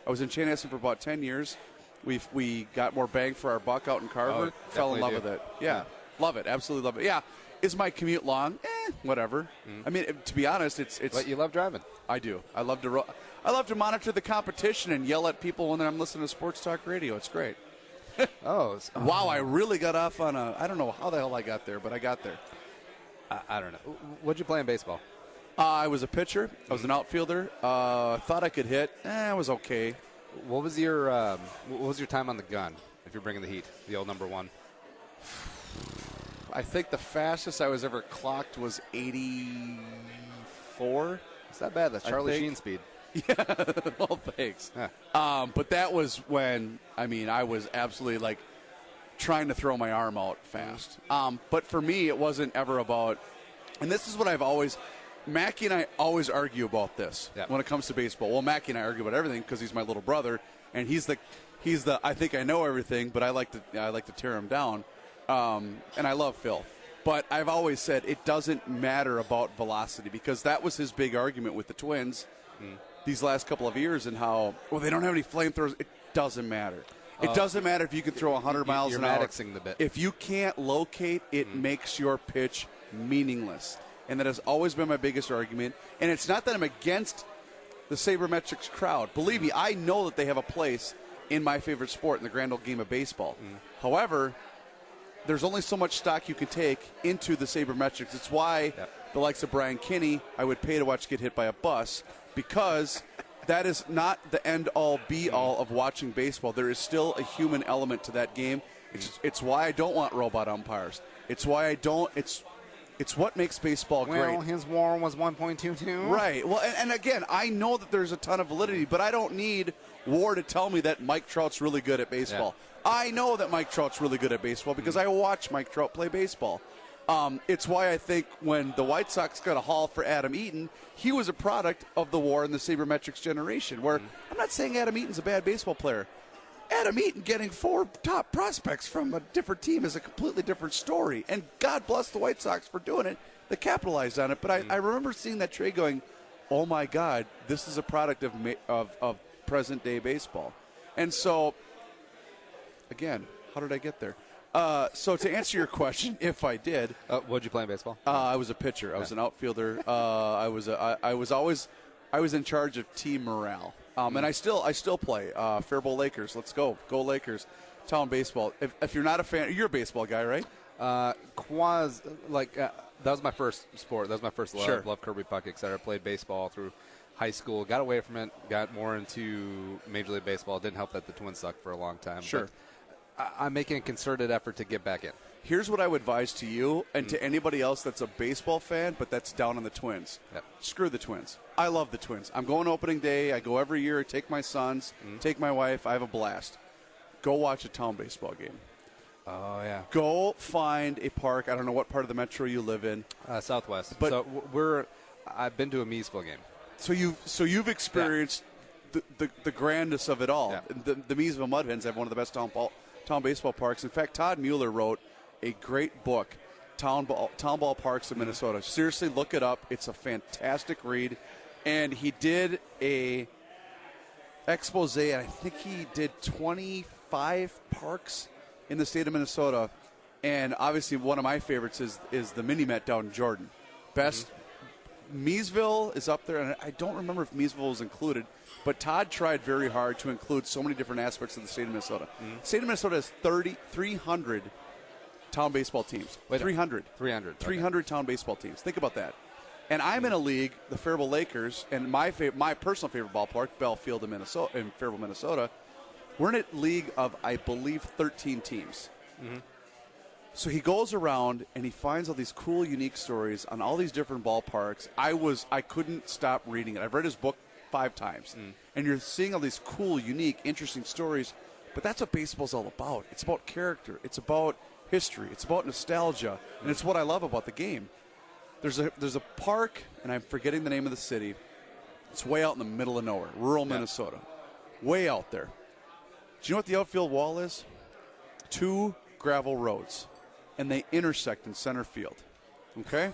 I was in Chanhassen for about 10 years. We got more bang for our buck out in Carver. Fell in love with it. Yeah. Love it. Absolutely love it. Yeah. Is my commute long? Whatever. I mean, to be honest, it's. But you love driving. I do. I love to monitor the competition and yell at people when I'm listening to sportstalk radio. It's great. Wow! I really got off on I don't know how the hell I got there, but I got there. I don't know. What'd you play in baseball? I was a pitcher. I was an outfielder. Thought I could hit. I was okay. What was your time on the gun? If you're bringing the heat, the old number one. I think the fastest I was ever clocked was 84. It's not bad. That's Charlie Sheen speed. Yeah. Well, thanks. Yeah. But that was when I was absolutely trying to throw my arm out fast. But for me, it wasn't ever about. And this is what I've always. Mackie and I always argue about this when it comes to baseball. Well, Mackie and I argue about everything because he's my little brother, and he's the I think I know everything, but I like to tear him down. And I love Phil. But I've always said it doesn't matter about velocity because that was his big argument with the Twins these last couple of years and how, they don't have any flamethrowers. It doesn't matter. It doesn't matter if you can throw 100 miles an hour. The bit. If you can't locate, it makes your pitch meaningless. And that has always been my biggest argument. And it's not that I'm against the sabermetrics crowd. Believe me, I know that they have a place in my favorite sport in the grand old game of baseball. However, there's only so much stock you can take into the sabermetrics. It's why the likes of Brian Kinney, I would pay to watch get hit by a bus, because that is not the end-all, be-all of watching baseball. There is still a human element to that game. It's why I don't want robot umpires. It's why I don't. It's what makes baseball great. Well, his WAR was 1.22. Right. Well, and again, I know that there's a ton of validity, but I don't need WAR to tell me that Mike Trout's really good at baseball. Yeah. I know that Mike Trout's really good at baseball because I watch Mike Trout play baseball. It's why I think when the White Sox got a haul for Adam Eaton, he was a product of the WAR and the sabermetrics generation, where I'm not saying Adam Eaton's a bad baseball player. Adam Eaton getting 4 top prospects from a different team is a completely different story. And God bless the White Sox for doing it. They capitalized on it. But I remember seeing that trade going, oh, my God, this is a product of present-day baseball. And so, again, how did I get there? So to answer your question, if I did. What did you play in baseball? I was a pitcher. I was an outfielder. I was in charge of team morale. And I still play. Faribault Lakers. Let's go. Go Lakers. Town baseball. If you're not a fan, you're a baseball guy, right? That was my first sport. That was my first love. Sure. Love Kirby puck, etc. Played baseball through high school. Got away from it. Got more into Major League Baseball. Didn't help that the Twins sucked for a long time. Sure. But I'm making a concerted effort to get back in. Here's what I would advise to you and to anybody else that's a baseball fan but that's down on the Twins. Yep. Screw the Twins. I love the Twins. I'm going opening day. I go every year. I take my sons, take my wife. I have a blast. Go watch a town baseball game. Oh, yeah. Go find a park. I don't know what part of the metro you live in. Southwest. But I've been to a Meesville game. So you've experienced the grandness of it all. Yeah. The Meesville Mud Hens have one of the best town baseball parks. In fact, Todd Mueller wrote a great book Town Ballparks of Minnesota. Seriously, look it up. It's a fantastic read. And he did a expose, and I think he did 25 parks in the state of Minnesota. And obviously one of my favorites is the Mini-Met down in Jordan. Best. Meesville is up there, and I don't remember if Meesville was included, but Todd tried very hard to include so many different aspects of the state of Minnesota. The state of Minnesota has 300 town baseball teams. 300 town baseball teams. Think about that. And I'm in a league, the Faribault Lakers, and my personal favorite ballpark, Bell Field in Faribault, Minnesota. We're in a league of, I believe, 13 teams. So he goes around and he finds all these cool, unique stories on all these different ballparks. I couldn't stop reading it. I've read his book 5 times. And you're seeing all these cool, unique, interesting stories. But that's what baseball's all about. It's about character. It's about history. It's about nostalgia. And it's what I love about the game. There's a park, and I'm forgetting the name of the city. It's way out in the middle of nowhere, rural Minnesota. Way out there. Do you know what the outfield wall is? 2 gravel roads. And they intersect in center field. Okay?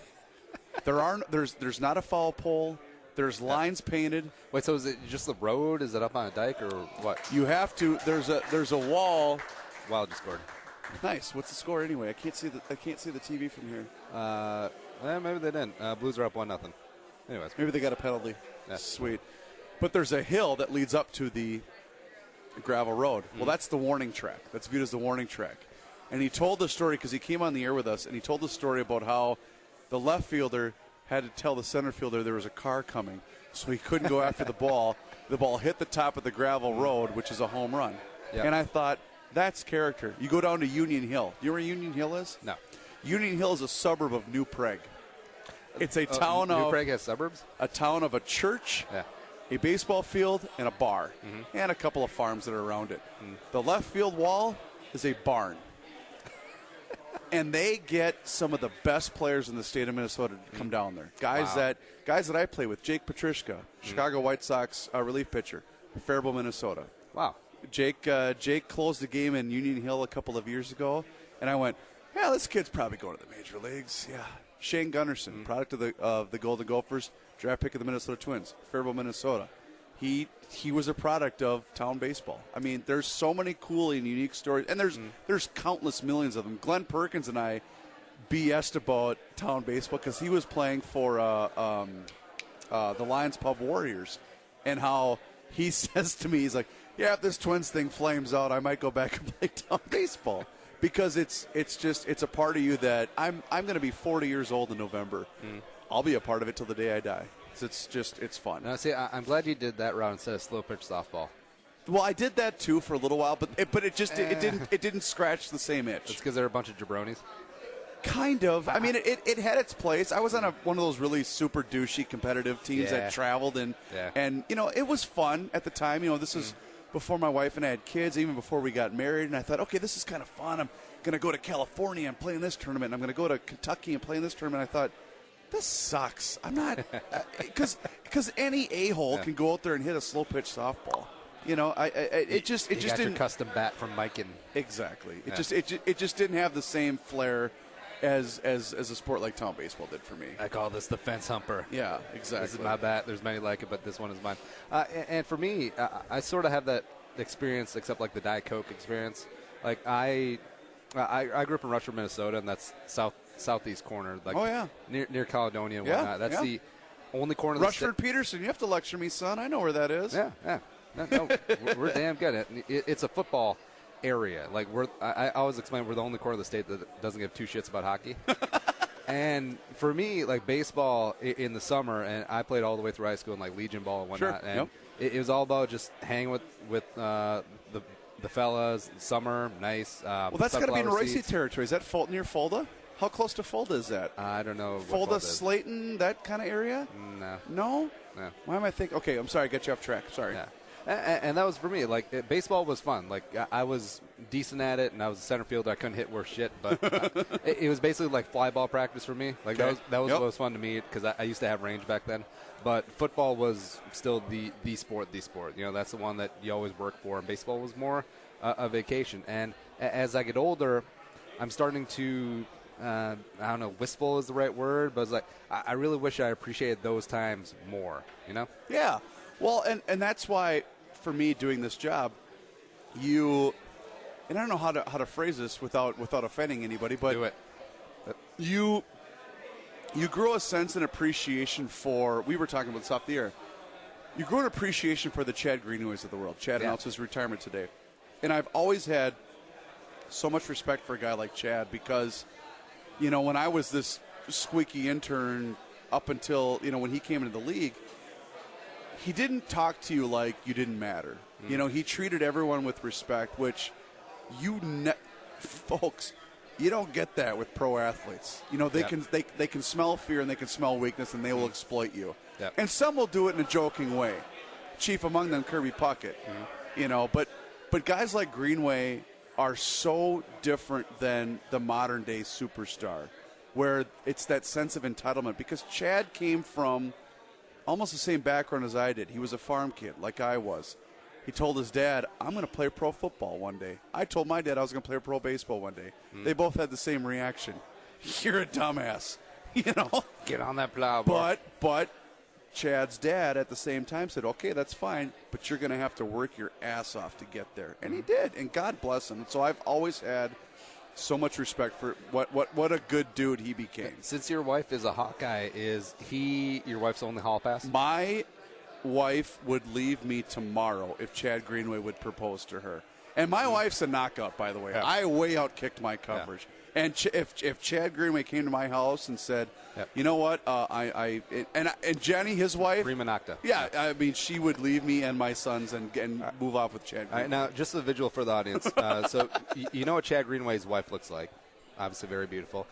There's not a foul pole. There's lines painted. Wait, so is it just the road? Is it up on a dike or what? You have to. There's a wall. Wild just scored. Nice. What's the score anyway? I can't see the TV from here. Maybe they didn't. Blues are up 1-0. Anyways, maybe they got a penalty. Yeah. Sweet. But there's a hill that leads up to the gravel road. Well, that's the warning track. That's viewed as the warning track. And he told the story because he came on the air with us, and he told the story about how the left fielder had to tell the center fielder there was a car coming, so he couldn't go after the ball. The ball hit the top of the gravel road, which is a home run. Yep. And I thought, that's character. You go down to Union Hill. Do you know where Union Hill is? No. Union Hill is a suburb of New Prague. It's a town of... New Prague has suburbs? A town of a church, a baseball field, and a bar, and a couple of farms that are around it. The left field wall is a barn. And they get some of the best players in the state of Minnesota to come down there. Guys that I play with. Jake Petrishka, Chicago White Sox relief pitcher, Faribault, Minnesota. Wow. Jake closed the game in Union Hill a couple of years ago, and I went, yeah, this kid's probably going to the major leagues. Yeah. Shane Gunnarsson, product of the Golden Gophers, draft pick of the Minnesota Twins, Faribault, Minnesota. He was a product of town baseball. I mean, there's so many cool and unique stories, and there's countless millions of them. Glenn Perkins and I BS'd about town baseball because he was playing for the Lions Pub Warriors, and how he says to me, he's like, yeah, if this Twins thing flames out, I might go back and play town baseball. Because it's a part of you that I'm going to be 40 years old in November. I'll be a part of it till the day I die. It's fun. Now, see, I'm glad you did that route instead of slow pitch softball. Well, I did that too for a little while, but it didn't scratch the same itch. It's because they're a bunch of jabronis. Kind of. I mean, it had its place. I was on one of those really super douchey competitive teams that traveled and it was fun at the time. This is before my wife and I had kids, even before we got married, and I thought, okay, this is kind of fun. I'm going to go to California and play in this tournament, and I'm going to go to Kentucky and play in this tournament. I thought, this sucks. I'm not because any a-hole can go out there and hit a slow pitch softball. It just got didn't your custom bat from Mike and exactly. It just didn't have the same flair as a sport like town baseball did for me. I call this the fence humper. Yeah, exactly. This is my bat. There's many like it, but this one is mine. And for me, I sort of have that experience, except like the Diet Coke experience. Like I grew up in Rushford, Minnesota, and that's southeast corner. Like near Caledonia and whatnot. That's the only corner. Rushford Peterson. You have to lecture me, son. I know where that is. Yeah. No, we're damn good at it. It's a football area. Like I always explain we're the only corner of the state that doesn't give two shits about hockey. And for me, like baseball in the summer, and I played all the way through high school in like Legion ball and whatnot. And it was all about just hanging with the fellas. Summer, nice. Well, that's got to be in Royce territory. Is that near Fulda? How close to Fulda is that? I don't know. Fulda, Slayton, that kind of area? No. Why am I thinking? Okay, I'm sorry. I got you off track. Sorry. Yeah. And that was for me. Like baseball was fun. Like I was decent at it, and I was a center fielder. I couldn't hit worth shit, but it was basically like fly ball practice for me. Like that was what was fun to me because I used to have range back then. But football was still the sport. That's the one that you always work for. And baseball was more a vacation. And as I get older, I'm starting to I don't know, wistful is the right word, but it's like I really wish I appreciated those times more, you know? Yeah. Well, and that's why, for me, doing this job, and I don't know how to phrase this without offending anybody, but do it. You grow a sense and appreciation for, we were talking about this off the air, you grow an appreciation for the Chad Greenways of the world. Chad announced his retirement today. And I've always had so much respect for a guy like Chad because, when I was this squeaky intern up until, when he came into the league, he didn't talk to you like you didn't matter. He treated everyone with respect, which folks, you don't get that with pro athletes. They can smell fear and they can smell weakness and they will exploit you. Yep. And some will do it in a joking way. Chief among them, Kirby Puckett. But guys like Greenway are so different than the modern day superstar, where it's that sense of entitlement. Because Chad came from almost the same background as I did. He was a farm kid, like I was. He told his dad, I'm going to play pro football one day. I told my dad I was going to play pro baseball one day. They both had the same reaction. You're a dumbass. Get on that plow, boy. But Chad's dad at the same time said, okay, that's fine, but you're going to have to work your ass off to get there. And he did, and God bless him. So I've always had so much respect for what a good dude he became. Since your wife is a Hawkeye, is he your wife's only Hall Pass? My wife would leave me tomorrow if Chad Greenway would propose to her. And my wife's a knockout, by the way. Yeah. I way outkicked my coverage. Yeah. And if Chad Greenway came to my house and said, you know what, and Jenny, his wife, prima nocta. Yeah, I mean, she would leave me and my sons and move off with Chad Greenway. All right, now, just a visual for the audience. So you know what Chad Greenway's wife looks like. Obviously very beautiful.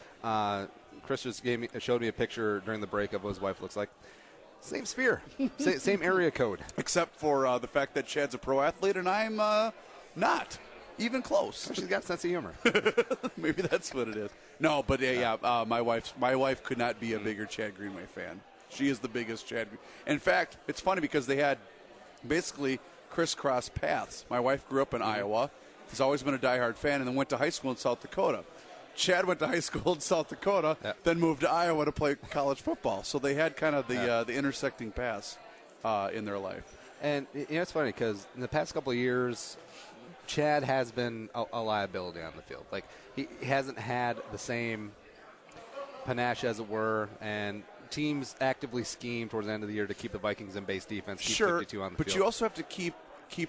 Chris just showed me a picture during the break of what his wife looks like. Same sphere. Same area code. Except for the fact that Chad's a pro athlete and I'm not. Even close. She's got a sense of humor. Maybe that's what it is. No, but my wife could not be a bigger Chad Greenway fan. She is the biggest Chad. In fact, it's funny because they had basically crisscross paths. My wife grew up in Iowa. Has always been a diehard fan, and then went to high school in South Dakota. Chad went to high school in South Dakota, then moved to Iowa to play college football. So they had kind of the intersecting paths in their life. And it's funny because in the past couple of years, Chad has been a liability on the field. Like, he hasn't had the same panache, as it were, and teams actively scheme towards the end of the year to keep the Vikings in base defense, keep 52 on the field. But you also have to keep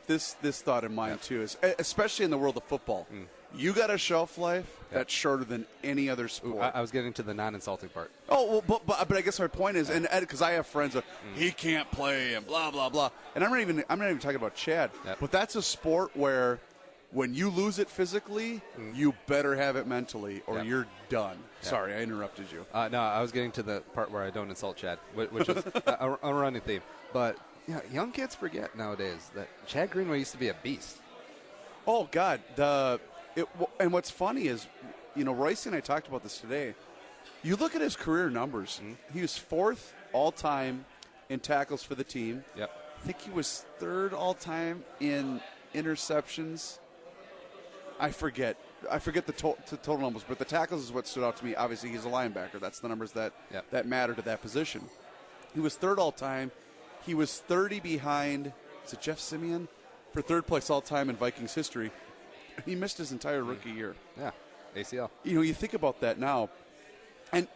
this thought in mind, too, especially in the world of football. You got a shelf life that's shorter than any other sport. Ooh, I was getting to the non-insulting part. Oh, well, but I guess my point is, and because I have friends that he can't play and blah blah blah, and I'm not even talking about Chad, but that's a sport where when you lose it physically, you better have it mentally, or you're done. Sorry, I interrupted you. No, I was getting to the part where I don't insult Chad, which is a running theme. But young kids forget nowadays that Chad Greenway used to be a beast. Oh God, and what's funny is, Royce and I talked about this today. You look at his career numbers. He was 4th all-time in tackles for the team. Yep. I think he was 3rd all-time in interceptions. I forget the total numbers, but the tackles is what stood out to me. Obviously, he's a linebacker. That's the numbers that matter to that position. He was 3rd all-time. He was 30 behind, is it Jeff Simeon, for 3rd place all-time in Vikings history. He missed his entire rookie year. Yeah, ACL. You think about that now, and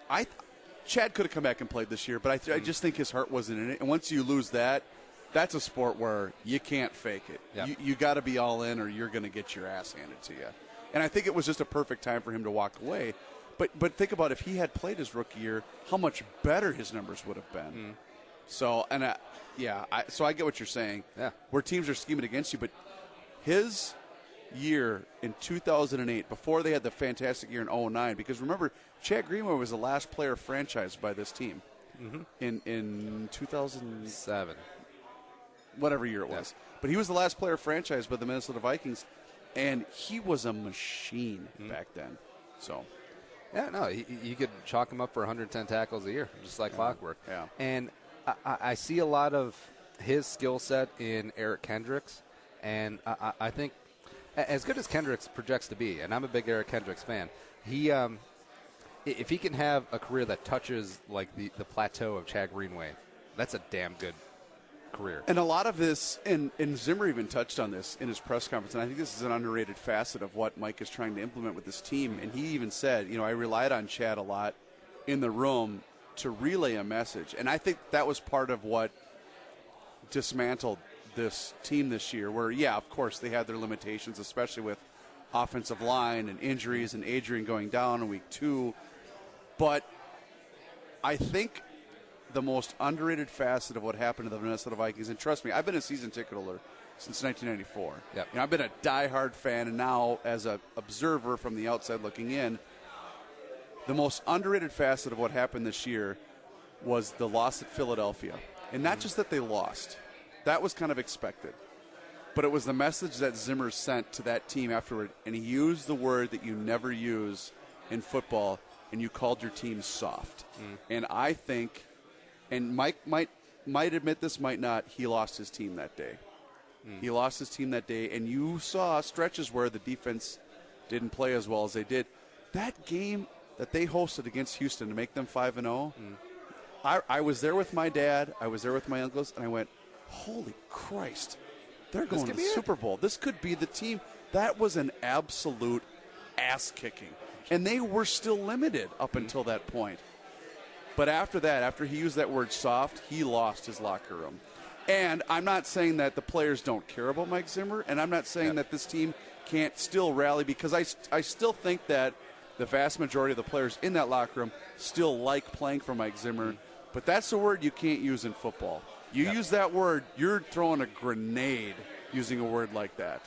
Chad could have come back and played this year, but I just think his heart wasn't in it. And once you lose that, that's a sport where you can't fake it. Yep. You got to be all in, or you're going to get your ass handed to you. And I think it was just a perfect time for him to walk away. But think about if he had played his rookie year, how much better his numbers would have been. So so I get what you're saying. Yeah. Where teams are scheming against you, but his year in 2008, before they had the fantastic year in 2009, because remember, Chad Greenway was the last player franchised by this team in 2007, whatever year it was. But he was the last player franchised by the Minnesota Vikings, and he was a machine back then. So, yeah, no, you could chalk him up for 110 tackles a year, just like clockwork. Yeah. And I see a lot of his skill set in Eric Kendricks, and I think as good as Kendricks projects to be, and I'm a big Eric Kendricks fan, if he can have a career that touches like the plateau of Chad Greenway, that's a damn good career. And a lot of this, and Zimmer even touched on this in his press conference, and I think this is an underrated facet of what Mike is trying to implement with this team. And he even said, I relied on Chad a lot in the room to relay a message. And I think that was part of what dismantled this team this year, where, yeah, of course, they had their limitations, especially with offensive line and injuries and Adrian going down in week 2. But I think the most underrated facet of what happened to the Minnesota Vikings, and trust me, I've been a season ticket holder since 1994. Yep. I've been a diehard fan, and now as an observer from the outside looking in, the most underrated facet of what happened this year was the loss at Philadelphia. And not just that they lost. That was kind of expected. But it was the message that Zimmer sent to that team afterward, and he used the word that you never use in football, and you called your team soft. And I think, and Mike might admit this, might not, he lost his team that day. He lost his team that day, and you saw stretches where the defense didn't play as well as they did. That game that they hosted against Houston to make them 5-0, I was there with my dad, I was there with my uncles, and I went, holy Christ, they're going to the Super Bowl. This could be the team. That was an absolute ass-kicking. And they were still limited up until that point. But after that, after he used that word soft, he lost his locker room. And I'm not saying that the players don't care about Mike Zimmer, and I'm not saying that this team can't still rally, because I still think that the vast majority of the players in that locker room still like playing for Mike Zimmer. But that's a word you can't use in football. You use that word, you're throwing a grenade using a word like that.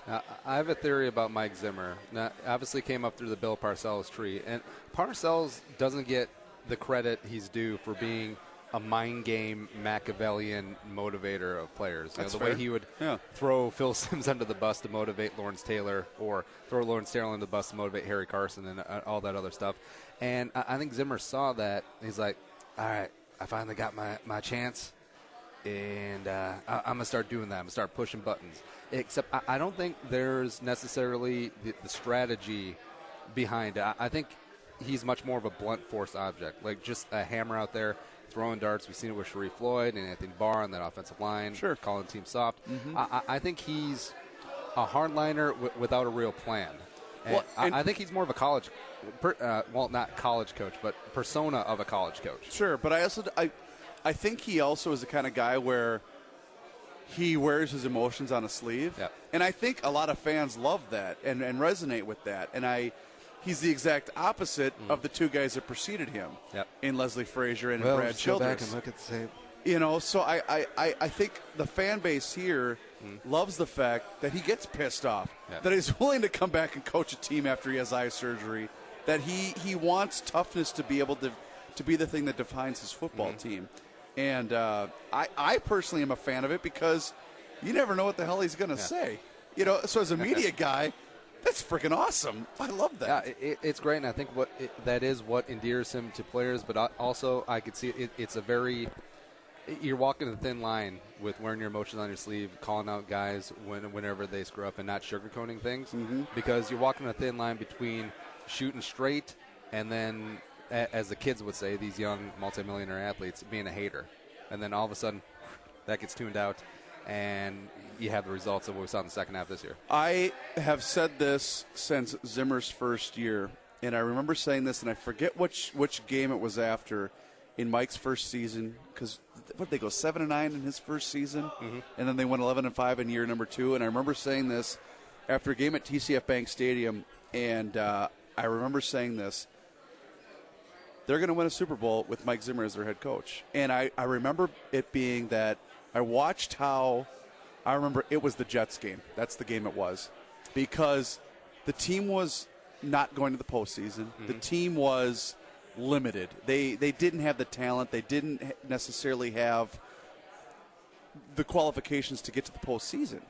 I have a theory about Mike Zimmer. Now, obviously came up through the Bill Parcells tree. And Parcells doesn't get the credit he's due for being a mind game Machiavellian motivator of players. That's the fair. way he would throw Phil Simms under the bus to motivate Lawrence Taylor, or throw Lawrence Taylor under the bus to motivate Harry Carson, and all that other stuff. And I think Zimmer saw that. He's like, all right, I finally got my chance. And I'm going to start doing that. I'm going to start pushing buttons. Except I don't think there's necessarily the strategy behind it. I think he's much more of a blunt force object, like just a hammer out there throwing darts. We've seen it with Sharif Floyd and Anthony Barr on that offensive line, calling the team soft. I think he's a hardliner without a real plan. And I think he's more of a college, not college coach, but persona of a college coach. Sure, but I think he also is the kind of guy where he wears his emotions on a sleeve. Yep. And I think a lot of fans love that and resonate with that. And he's the exact opposite of the two guys that preceded him in Leslie Frazier and Brad Childress. Go back and look at the tape. So I think the fan base here loves the fact that he gets pissed off, that he's willing to come back and coach a team after he has eye surgery, that he wants toughness to be able to be the thing that defines his football team. And I personally am a fan of it, because you never know what the hell he's going to say. So as a media guy, that's freaking awesome. I love that. Yeah, it's great, and I think that is what endears him to players. But also, I could see it's a very – you're walking a thin line with wearing your emotions on your sleeve, calling out guys whenever they screw up, and not sugarcoating things, because you're walking a thin line between shooting straight and then – as the kids would say, these young multimillionaire athletes, being a hater. And then all of a sudden, that gets tuned out, and you have the results of what we saw in the second half this year. I have said this since Zimmer's first year, and I remember saying this, and I forget which game it was after in Mike's first season, because what did they go 7-9 in his first season, and then they went 11-5 in year number 2. And I remember saying this after a game at TCF Bank Stadium, and I remember saying this: they're going to win a Super Bowl with Mike Zimmer as their head coach. And I remember it being that I remember it was the Jets game. That's the game it was. Because the team was not going to the postseason. The team was limited. They didn't have the talent. They didn't necessarily have the qualifications to get to the postseason.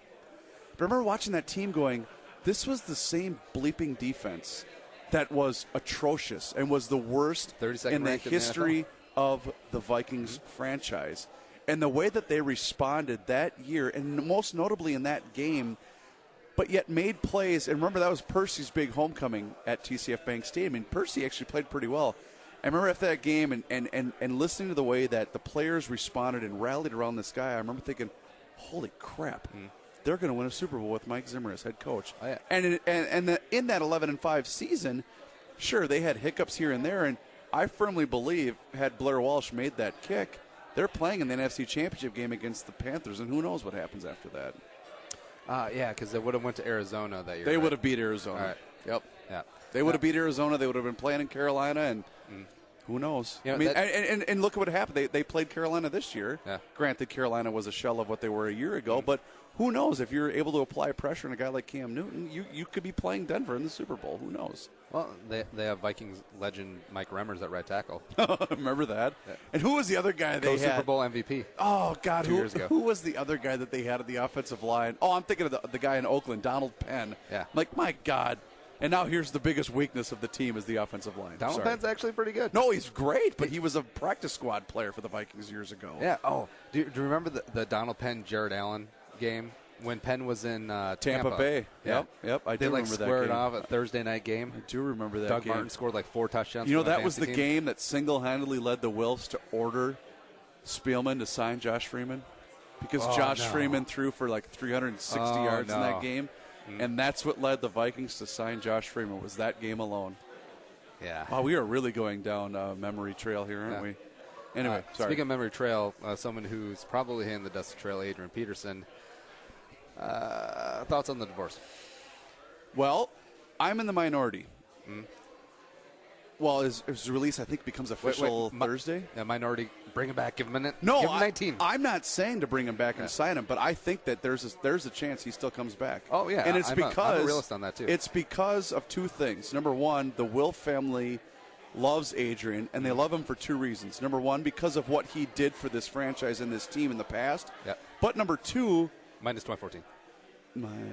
But I remember watching that team going, this was the same bleeping defense that was atrocious and was the worst in the history of the Vikings franchise. And the way that they responded that year, and most notably in that game, but yet made plays. And remember, that was Percy's big homecoming at TCF Bank Stadium. And Percy actually played pretty well. I remember after that game and listening to the way that the players responded and rallied around this guy, I remember thinking, holy crap, they're going to win a Super Bowl with Mike Zimmer as head coach. Oh, yeah. And in that 11-5 season, sure, they had hiccups here and there, and I firmly believe had Blair Walsh made that kick, they're playing in the NFC Championship game against the Panthers, and who knows what happens after that. Yeah, because they would have went to Arizona that year. They would have beat Arizona. All right. Yep. Yeah. They would have beat Arizona. They would have been playing in Carolina, and who knows? You know, I mean, and look at what happened. They played Carolina this year. Yeah. Granted, Carolina was a shell of what they were a year ago, but who knows? If you're able to apply pressure on a guy like Cam Newton, you could be playing Denver in the Super Bowl. Who knows? Well, they have Vikings legend Mike Remmers at right tackle. Remember that? Yeah. And who was the other guy they had? Super Bowl MVP. Oh, God. 2 years ago. Who was the other guy that they had at the offensive line? Oh, I'm thinking of the guy in Oakland, Donald Penn. Yeah. Like, my God. And now here's the biggest weakness of the team is the offensive line. Donald Penn's actually pretty good. No, he's great, but he was a practice squad player for the Vikings years ago. Yeah. Oh, do you remember the Donald Penn Jared Allen game when Penn was in Tampa Bay? Yeah. Yep. I do they remember that game. squared off a Thursday night game. I do remember that Doug game. Martin scored like 4 touchdowns. You know, for my that was the fantasy team. game that single-handedly led the Wilfs to order Spielman to sign Josh Freeman because Josh Freeman threw for like 360 yards in that game. And that's what led the Vikings to sign Josh Freeman, was that game alone. Yeah. Wow, we are really going down memory trail here, aren't we? Anyway, sorry. Speaking of memory trail, someone who's probably hitting the dusty trail, Adrian Peterson. Thoughts on the divorce? Well, I'm in the minority. Well, his release, I think, becomes official Thursday. Minority, bring him back. Give him a minute. No, give him 19. I'm not saying to bring him back and sign him, but I think that there's a chance he still comes back. Oh, yeah. And it's I'm because a realist on that, too. It's because of two things. Number one, the Wilf family loves Adrian, and they love him for 2 reasons. Number one, because of what he did for this franchise and this team in the past. Yeah. But number two, minus 2014.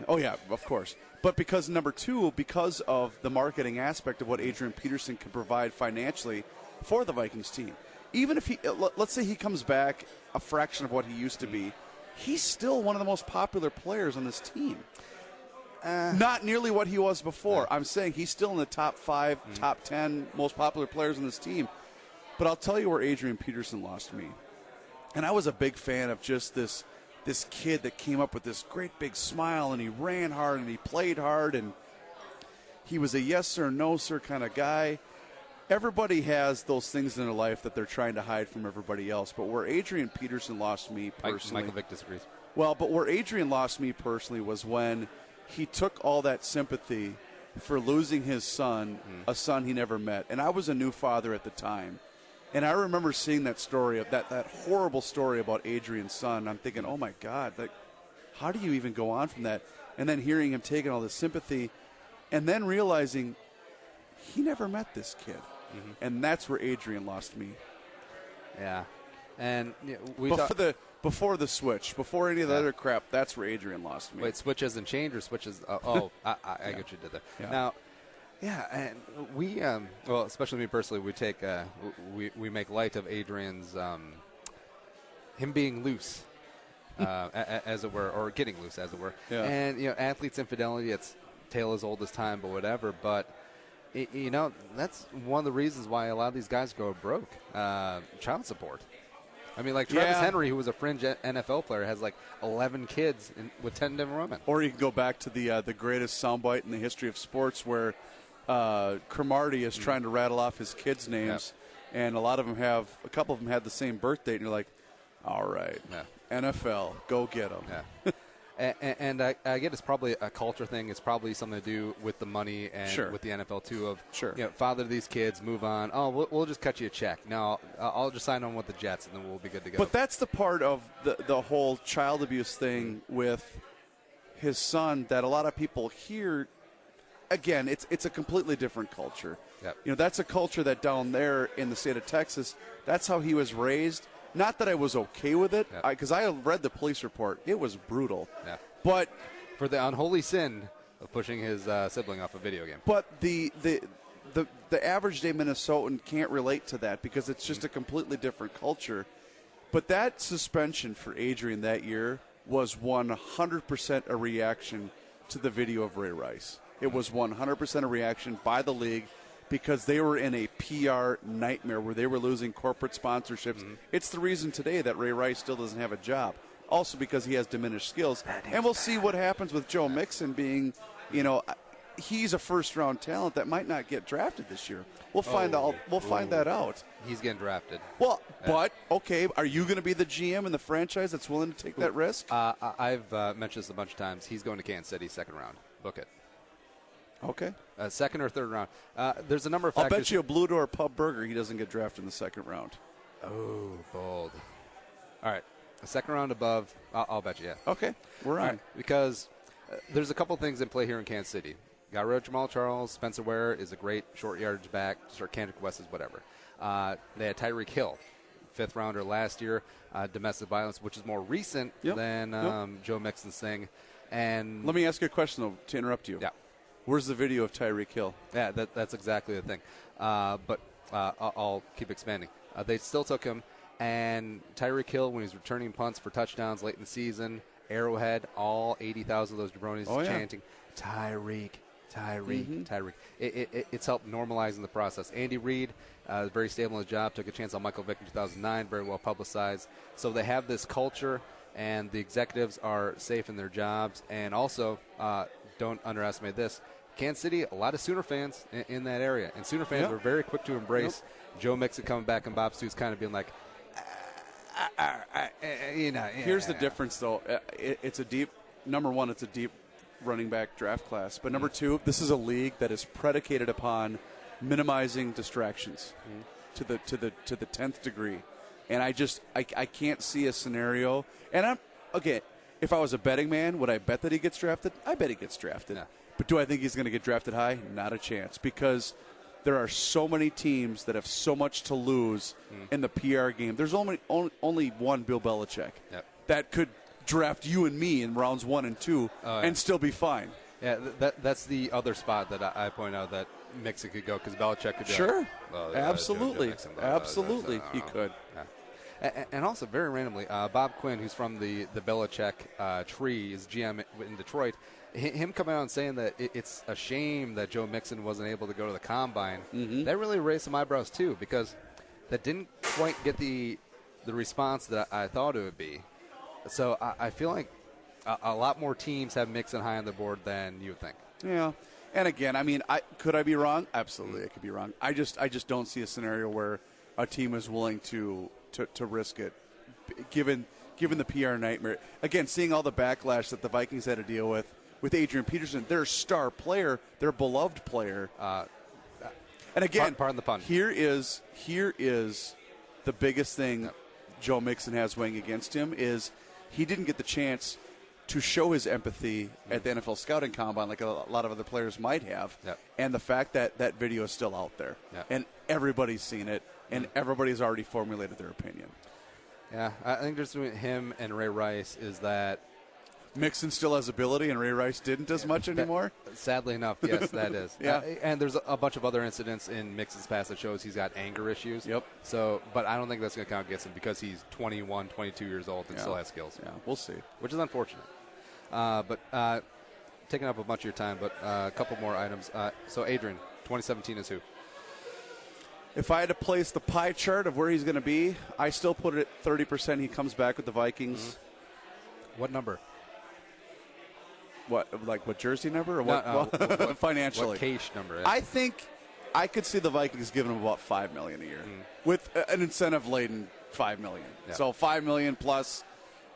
Oh, yeah, of course. But because, number two, because of the marketing aspect of what Adrian Peterson can provide financially for the Vikings team. Even if let's say he comes back a fraction of what he used to be, he's still one of the most popular players on this team. Not nearly what he was before. I'm saying he's still in the top 5, top 10 most popular players on this team. But I'll tell you where Adrian Peterson lost me. And I was a big fan of just this kid that came up with this great big smile, and he ran hard and he played hard, and he was a yes sir, no sir kind of guy. Everybody has those things in their life that they're trying to hide from everybody else. But where Adrian Peterson lost me personally, Michael Vick disagrees. Well, but where Adrian lost me personally was when he took all that sympathy for losing his son, a son he never met. And I was a new father at the time. And I remember seeing that story, of that horrible story about Adrian's son. I'm thinking, oh, my God, like, how do you even go on from that? And then hearing him taking all this sympathy and then realizing he never met this kid. And that's where Adrian lost me. Yeah. And before the switch, before any of the other crap, that's where Adrian lost me. Wait, switch isn't change or switch is I get what you did there. Yeah. Now, yeah, and we, well, especially me personally, we take we make light of Adrian's him being loose, as it were, or getting loose, as it were. Yeah. And athletes' infidelity, it's tale as old as time, but whatever. But that's one of the reasons why a lot of these guys go broke. Child support. I mean, like Travis Henry, who was a fringe NFL player, has like 11 kids with 10 different women. Or you can go back to the greatest soundbite in the history of sports, where Cromartie is trying to rattle off his kids' names, and a couple of them had the same birth date, and you're like, all right, NFL, go get them. Yeah. And I get it's probably a culture thing. It's probably something to do with the money and with the NFL too. Of father these kids, move on. Oh, we'll just cut you a check. No, I'll just sign on with the Jets, and then we'll be good to go. But that's the part of the whole child abuse thing with his son that a lot of people hear. Again, it's a completely different culture. Yep. That's a culture that down there in the state of Texas, that's how he was raised. Not that I was okay with it, because I read the police report. It was brutal. Yeah. But for the unholy sin of pushing his sibling off a video game. But the average day Minnesotan can't relate to that because it's just a completely different culture. But that suspension for Adrian that year was 100% a reaction to the video of Ray Rice. It was 100% a reaction by the league because they were in a PR nightmare where they were losing corporate sponsorships. It's the reason today that Ray Rice still doesn't have a job. Also because he has diminished skills. And we'll see what happens with Joe Mixon being, he's a first-round talent that might not get drafted this year. We'll find that out. He's getting drafted. Well, but, okay, are you going to be the GM in the franchise that's willing to take that risk? I've mentioned this a bunch of times. He's going to Kansas City second round. Book it. Okay. Second or third round. There's a number of factors. I'll bet you a Blue Door Pub Burger he doesn't get drafted in the second round. Oh, bold. All right. A second round above, I'll bet you, yeah. Okay, we're on. Right, because there's a couple things in play here in Kansas City. Got rid of Jamal Charles. Spencer Ware is a great short yardage back. Kendrick West is whatever. They had Tyreek Hill, fifth rounder last year. Domestic violence, which is more recent than Joe Mixon's thing. And let me ask you a question, though, to interrupt you. Yeah. Where's the video of Tyreek Hill? Yeah, that's exactly the thing. But I'll keep expanding. They still took him. And Tyreek Hill, when he's returning punts for touchdowns late in the season, Arrowhead, all 80,000 of those jabronis chanting, Tyreek. It's helped normalizing the process. Andy Reid, very stable in his job, took a chance on Michael Vick in 2009, very well publicized. So they have this culture, and the executives are safe in their jobs. And also, don't underestimate this, Kansas City, a lot of Sooner fans in that area. And Sooner fans were very quick to embrace Joe Mixon coming back and Bob Stoops kind of being like, Here's the difference, though. It's a deep running back draft class. But number two, this is a league that is predicated upon minimizing distractions to the 10th degree. And I can't see a scenario. And if I was a betting man, would I bet that he gets drafted? I bet he gets drafted. Yeah. But do I think he's going to get drafted high? Not a chance, because there are so many teams that have so much to lose in the PR game. There's only one Bill Belichick that could draft you and me in rounds 1 and 2 and still be fine. Yeah, that's the other spot that I point out that Mixon could go, because Belichick could go. Sure. Absolutely. Absolutely, he could. Yeah. And also, very randomly, Bob Quinn, who's from the Belichick tree, is GM in Detroit. Him coming out and saying that it's a shame that Joe Mixon wasn't able to go to the Combine, that really raised some eyebrows, too, because that didn't quite get the response that I thought it would be. So I feel like a lot more teams have Mixon high on the board than you would think. Yeah. And again, I mean, could I be wrong? Absolutely, I could be wrong. I just don't see a scenario where a team is willing to risk it, given the PR nightmare. Again, seeing all the backlash that the Vikings had to deal with Adrian Peterson, their star player, their beloved player. And again, pardon the pun. Here is the biggest thing Joe Mixon has weighing against him is he didn't get the chance to show his empathy at the NFL scouting combine like a lot of other players might have. And the fact that that video is still out there and everybody's seen it and everybody's already formulated their opinion. Yeah, I think just between him and Ray Rice is that Mixon still has ability and Ray Rice didn't as much anymore? Sadly enough, yes, that is. Yeah. And there's a bunch of other incidents in Mixon's past that shows he's got anger issues. Yep. So, but I don't think that's going to count against him because he's 21, 22 years old and still has skills. Yeah, we'll see. Which is unfortunate. But taking up a bunch of your time, but a couple more items. So, Adrian, 2017 is who? If I had to place the pie chart of where he's going to be, I still put it at 30% he comes back with the Vikings. What number? What jersey number or what financially? What cash number? I think I could see the Vikings giving him about $5 million a year with an incentive-laden $5 million. Yeah. So $5 million plus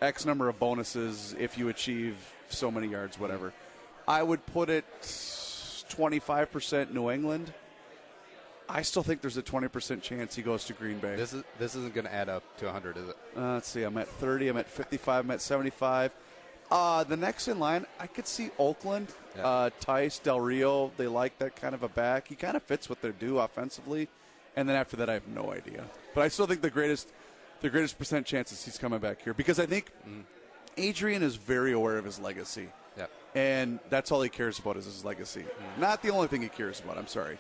X number of bonuses if you achieve so many yards, whatever. I would put it 25% New England. I still think there's a 20% chance he goes to Green Bay. This isn't going to add up to 100, is it? Let's see. I'm at 30. I'm at 55. I'm at 75. The next in line, I could see Oakland. Tice, Del Rio, they like that kind of a back. He kind of fits what they do offensively. And then after that, I have no idea. But I still think the greatest percent chances he's coming back here. Because I think Adrian is very aware of his legacy. Yep. And that's all he cares about is his legacy. Not the only thing he cares about, I'm sorry.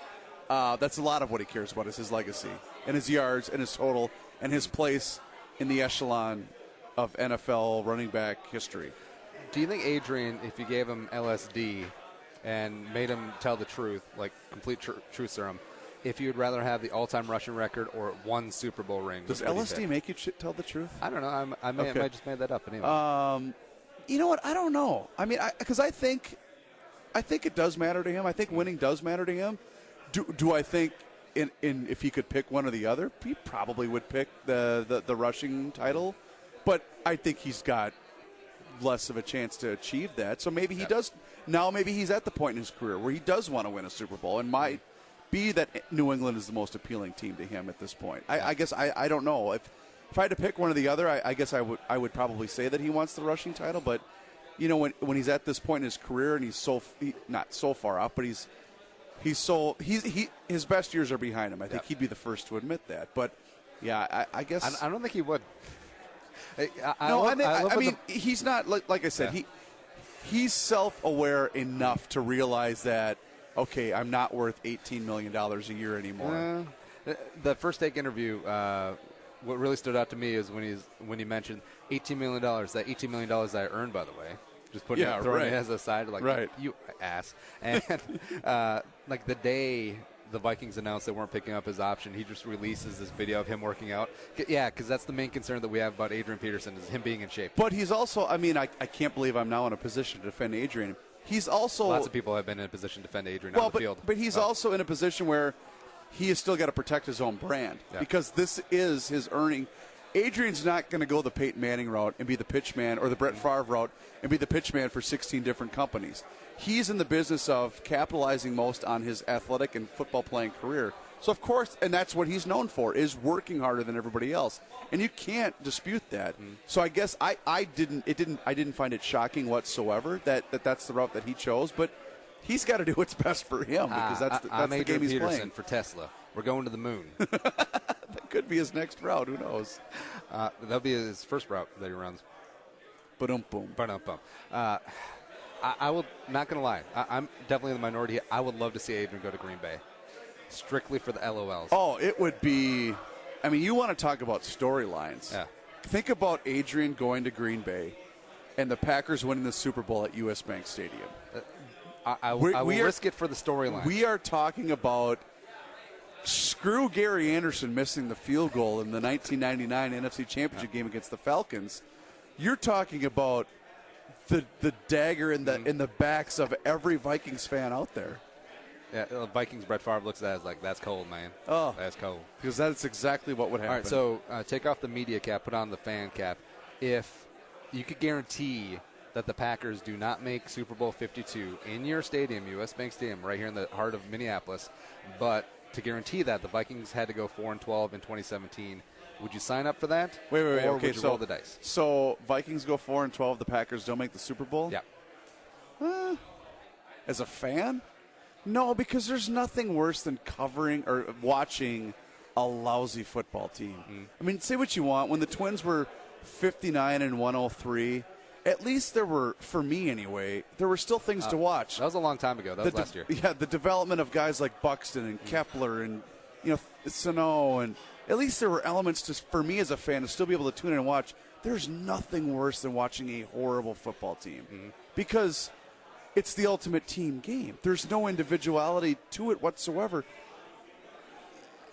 That's a lot of what he cares about is his legacy and his yards and his total and his place in the echelon of NFL running back history. Do you think Adrian, if you gave him LSD and made him tell the truth, like complete truth serum, if you would rather have the all-time rushing record or one Super Bowl ring. Does LSD make you tell the truth? I don't know. I might just made that up. But anyway. You know what? I don't know. I mean, because I think it does matter to him. I think winning does matter to him. Do I think if he could pick one or the other, he probably would pick the rushing title. But I think he's got less of a chance to achieve that. So maybe he does. Now maybe he's at the point in his career where he does want to win a Super Bowl and might be that New England is the most appealing team to him at this point. I guess I don't know. If I had to pick one or the other, I guess I would probably say that he wants the rushing title. But, you know, when he's at this point in his career and he's not so far off, but his best years are behind him. I think he'd be the first to admit that. But, yeah, I guess. I don't think he would. I mean, he's not, like I said, he's self-aware enough to realize that, okay, I'm not worth $18 million a year anymore. The First Take interview, what really stood out to me is when he mentioned $18 million, that $18 million that I earned, by the way. Just throwing it as a side, like, you ass. And like the day the Vikings announced they weren't picking up his option, he just releases this video of him working out. Yeah, because that's the main concern that we have about Adrian Peterson is him being in shape. But he's also, I mean, I can't believe I'm now in a position to defend Adrian. He's also... Lots of people have been in a position to defend Adrian on the field. But he's also in a position where he has still got to protect his own brand because this is his earning. Adrian's not going to go the Peyton Manning route and be the pitch man or the Brett Favre route and be the pitch man for 16 different companies. He's in the business of capitalizing most on his athletic and football playing career. So, of course, and that's what he's known for, is working harder than everybody else. And you can't dispute that. So I guess I didn't find it shocking whatsoever that's the route that he chose. But he's got to do what's best for him because that's the game he's Peterson for Tesla. We're going to the moon. That could be his next route. Who knows? That'll be his first route that he runs. Ba-dum-boom. Ba-dum-bum. I will not going to lie. I'm definitely in the minority. I would love to see Adrian go to Green Bay, strictly for the LOLs. Oh, it would be. I mean, you want to talk about storylines. Yeah. Think about Adrian going to Green Bay and the Packers winning the Super Bowl at U.S. Bank Stadium. I will risk it for the storyline. We are talking about screw Gary Anderson missing the field goal in the 1999 NFC Championship game against the Falcons. You're talking about the dagger in the backs of every Vikings fan out there. Yeah, Vikings Brett Favre looks at it as like, that's cold, man. Oh. That's cold. Because that's exactly what would happen. All right, so take off the media cap, put on the fan cap. If you could guarantee that the Packers do not make Super Bowl 52 in your stadium, U.S. Bank Stadium, right here in the heart of Minneapolis, but to guarantee that the Vikings had to go 4-12 in 2017, would you sign up for that? Wait. Or Okay, would you roll the dice? So Vikings go 4-12, the Packers don't make the Super Bowl? Yeah. As a fan? No, because there's nothing worse than covering or watching a lousy football team. I mean, say what you want. When the Twins were 59-103, at least there were, for me anyway, there were still things to watch. That was a long time ago. That was last year. Yeah, the development of guys like Buxton and Kepler and Sano, and at least there were elements for me as a fan to still be able to tune in and watch. There's nothing worse than watching a horrible football team because it's the ultimate team game. There's no individuality to it whatsoever.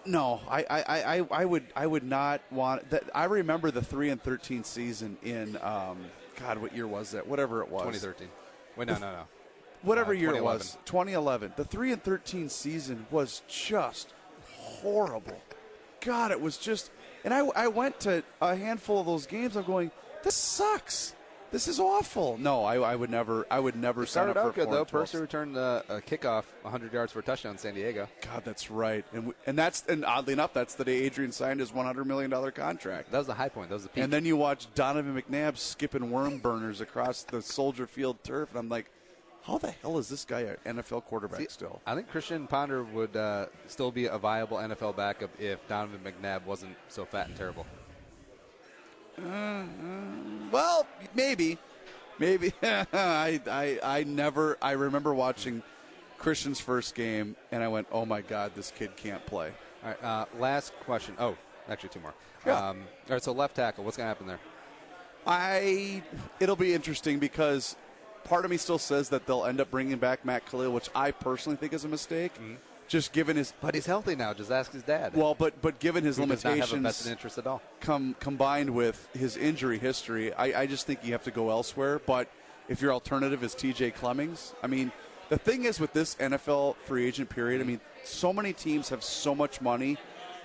No, I would not want that. I remember the 3-13 season in God, what year was that? Whatever it was. 2013. Wait, no. Whatever year it was. 2011. The 3-13 season was just horrible. God, it was just. And I went to a handful of those games. I'm going, this sucks. This is awful. No, I would never sign up for good, though. Percy returned a kickoff 100 yards for a touchdown in San Diego. God, that's right. And oddly enough, that's the day Adrian signed his $100 million contract. That was the high point. That was the peak. And then you watch Donovan McNabb skipping worm burners across the Soldier Field turf, and I'm like, how the hell is this guy an NFL quarterback still? I think Christian Ponder would still be a viable NFL backup if Donovan McNabb wasn't so fat and terrible. Well, maybe. I remember watching Christian's first game, and I went, oh, my God, this kid can't play. All right, last question. Oh, actually two more. Yeah. All right, so left tackle, what's going to happen there? It'll be interesting because part of me still says that they'll end up bringing back Matt Khalil, which I personally think is a mistake. just given his. But he's healthy now. Just ask his dad. Well, but given his limitations, does not have a vested interest at all. Combined with his injury history, I just think you have to go elsewhere. But if your alternative is T.J. Clemmings, I mean, the thing is with this NFL free agent period, I mean, so many teams have so much money.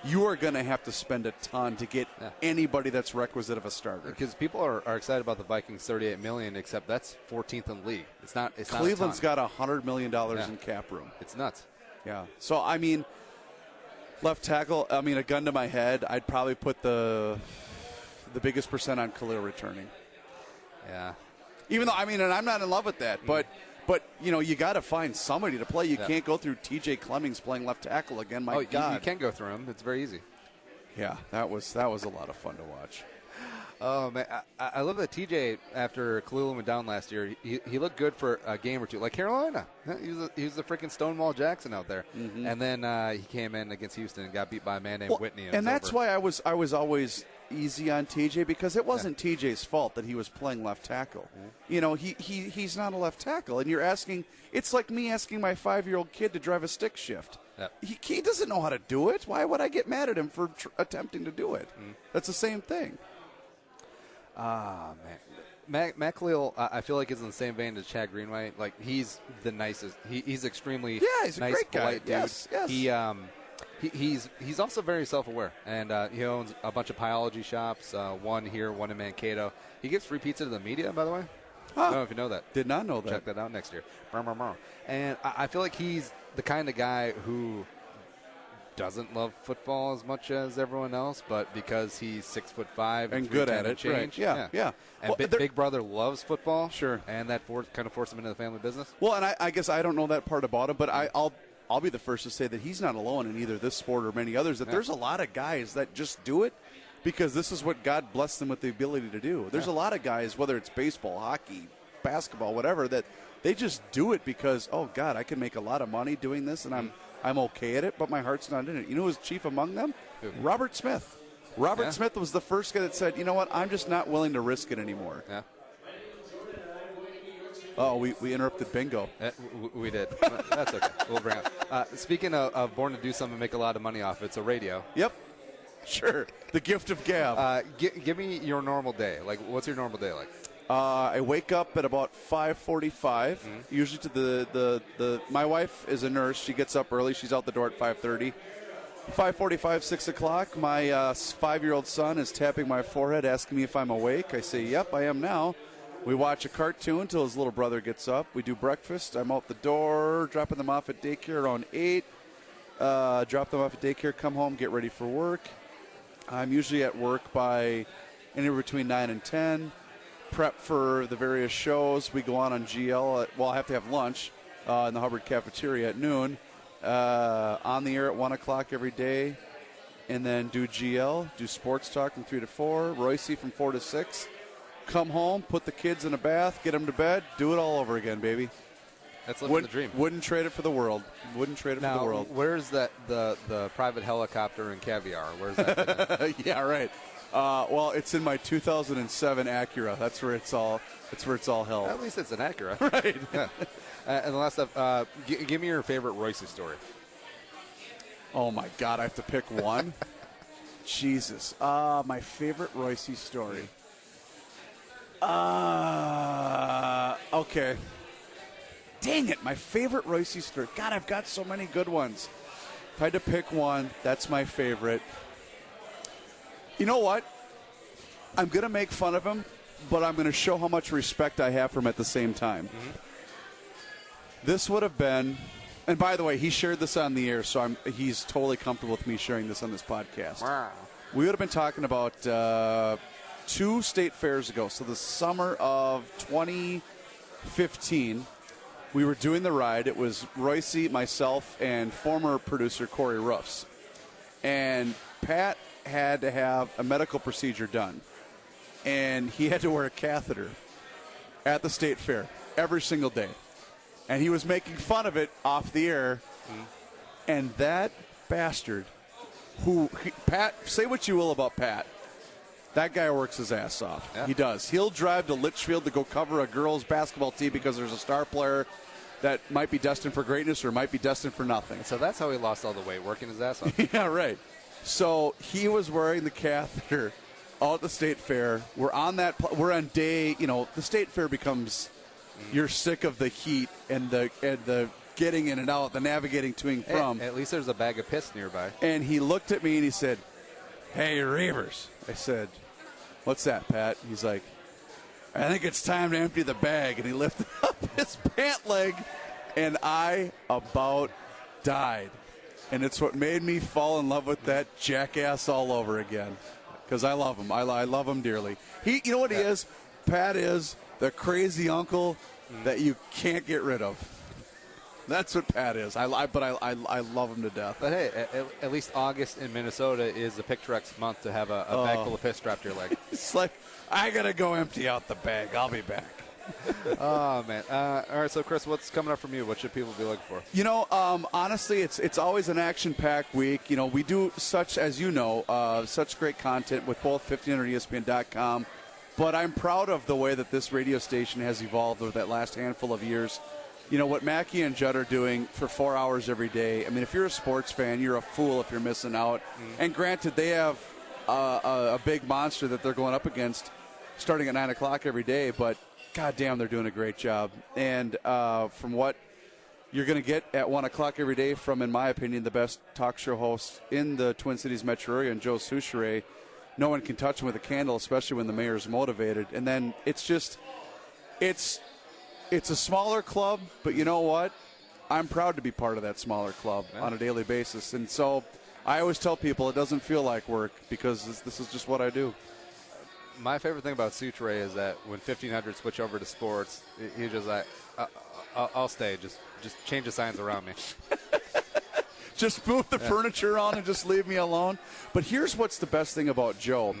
You are going to have to spend a ton to get anybody that's requisite of a starter. Because people are excited about the Vikings' $38 million, except that's 14th in the league. It's not. Cleveland's got $100 million in cap room. It's nuts. Yeah. So I mean, left tackle. I mean, a gun to my head, I'd probably put the biggest percent on Khalil returning. Yeah. Even though and I'm not in love with that, but you got to find somebody to play. You can't go through T.J. Clemmings playing left tackle again. My God, you can go through him. It's very easy. Yeah, that was a lot of fun to watch. Oh man, I love that T.J. after Khalil went down last year, he looked good for a game or two, like Carolina. He was the freaking Stonewall Jackson out there, and then he came in against Houston and got beat by a man named Whitney. And that's why I was always easy on TJ, because it wasn't TJ's fault that he was playing left tackle. He's not a left tackle, and you're asking. It's like me asking my 5-year-old kid to drive a stick shift. Yep. He doesn't know how to do it. Why would I get mad at him for attempting to do it? That's the same thing. Man. Matt Khalil, I feel like is in the same vein as Chad Greenway. Like, he's the nicest. He's extremely he's a nice, great guy. polite dude. Yes. He's also very self-aware, and he owns a bunch of Pieology shops, one here, one in Mankato. He gives free pizza to the media, by the way. I don't know if you know that. Did not know that. Check that out next year. And I feel like he's the kind of guy who doesn't love football as much as everyone else, but because he's 6'5" and good at it, change, right. Yeah. And Big Brother loves football, sure, and that kind of forced him into the family business. Well, and I guess I don't know that part about him, but I'll be the first to say that he's not alone in either this sport or many others. That there's a lot of guys that just do it because this is what God blessed them with the ability to do. There's a lot of guys, whether it's baseball, hockey, basketball, whatever, that they just do it because, oh God, I can make a lot of money doing this, and I'm okay at it, but my heart's not in it. You know who's chief among them? Robert Smith. Robert Smith was the first guy that said, you know what, I'm just not willing to risk it anymore. Yeah. Oh, we interrupted bingo. We did. That's okay. We'll bring it up. Speaking of born to do something and make a lot of money off it, so radio. Yep. Sure. The gift of gab. Give me your normal day. Like, what's your normal day like? I wake up at about 5:45. Usually to the my wife is a nurse. She gets up early. She's out the door at 5:30. 5:45, 6 o'clock. My 5-year-old son is tapping my forehead, asking me if I'm awake. I say, yep, I am now. We watch a cartoon until his little brother gets up. We do breakfast. I'm out the door, dropping them off at daycare around 8. Drop them off at daycare, come home, get ready for work. I'm usually at work by anywhere between 9 and 10. Prep for the various shows. We go on GL. I have to have lunch in the Hubbard cafeteria at noon. On the air at 1 o'clock every day. And then do GL, do SportsTalk from 3 to 4. Reusse from 4 to 6. Come home, put the kids in a bath, get them to bed, do it all over again, baby. That's living the dream. Wouldn't trade it for the world. Wouldn't trade it for the world. Where's the private helicopter and caviar? Where's that? Yeah, right. Well, it's in my 2007 Acura. That's where it's all held. At least it's an Acura, right? Yeah. And the last stuff. Give me your favorite Reusse story. Oh my God, I have to pick one. Jesus, my favorite Reusse story. Okay. Dang it, my favorite Reusse story. God, I've got so many good ones. If I had to pick one, that's my favorite. You know what? I'm going to make fun of him, but I'm going to show how much respect I have for him at the same time. This would have been, and by the way, he shared this on the air, so he's totally comfortable with me sharing this on this podcast. Wow. We would have been talking about 2 state fairs ago, so the summer of 2015. We were doing the ride. It was Reusse, myself, and former producer Corey Reuvers. And Pat had to have a medical procedure done. And he had to wear a catheter at the state fair every single day. And he was making fun of it off the air. And that bastard, Pat, say what you will about Pat. That guy works his ass off. Yeah. He does. He'll drive to Litchfield to go cover a girls' basketball team because there's a star player that might be destined for greatness or might be destined for nothing. So that's how he lost all the weight, working his ass off. Yeah, right. So he was wearing the catheter out at the state fair. We're on day, the state fair becomes, you're sick of the heat and the getting in and out, the navigating to and from. Hey, at least there's a bag of piss nearby. And he looked at me and he said, "Hey, Reuvers." I said, "What's that, Pat?" He's like, "I think it's time to empty the bag." And he lifted up his pant leg, and I about died. And it's what made me fall in love with that jackass all over again. Because I love him. I love him dearly. He know what he is? Pat is the crazy uncle that you can't get rid of. That's what Pat is. I love him to death. But hey, at least August in Minnesota is the Picturex month to have a bag full of piss strapped to your leg. It's like, I got to go empty out the bag. I'll be back. Oh, man. All right, so, Chris, what's coming up from you? What should people be looking for? Honestly, it's always an action-packed week. We do such great content with both 1500ESPN.com. But I'm proud of the way that this radio station has evolved over that last handful of years. What Mackie and Judd are doing for 4 hours every day. I mean, if you're a sports fan, you're a fool if you're missing out. And granted, they have a big monster that they're going up against starting at 9 o'clock every day. But, goddamn, they're doing a great job. And from what you're going to get at 1 o'clock every day from, in my opinion, the best talk show host in the Twin Cities metro area, and Joe Soucheray, no one can touch him with a candle, especially when the mayor's motivated. And then it's a smaller club, but you know what? I'm proud to be part of that smaller club on a daily basis. And so I always tell people it doesn't feel like work because this is just what I do. My favorite thing about Soucher is that when 1500 switch over to sports, he's just like, I'll stay. Just change the signs around me. Just move the furniture on and just leave me alone. But here's what's the best thing about Joe.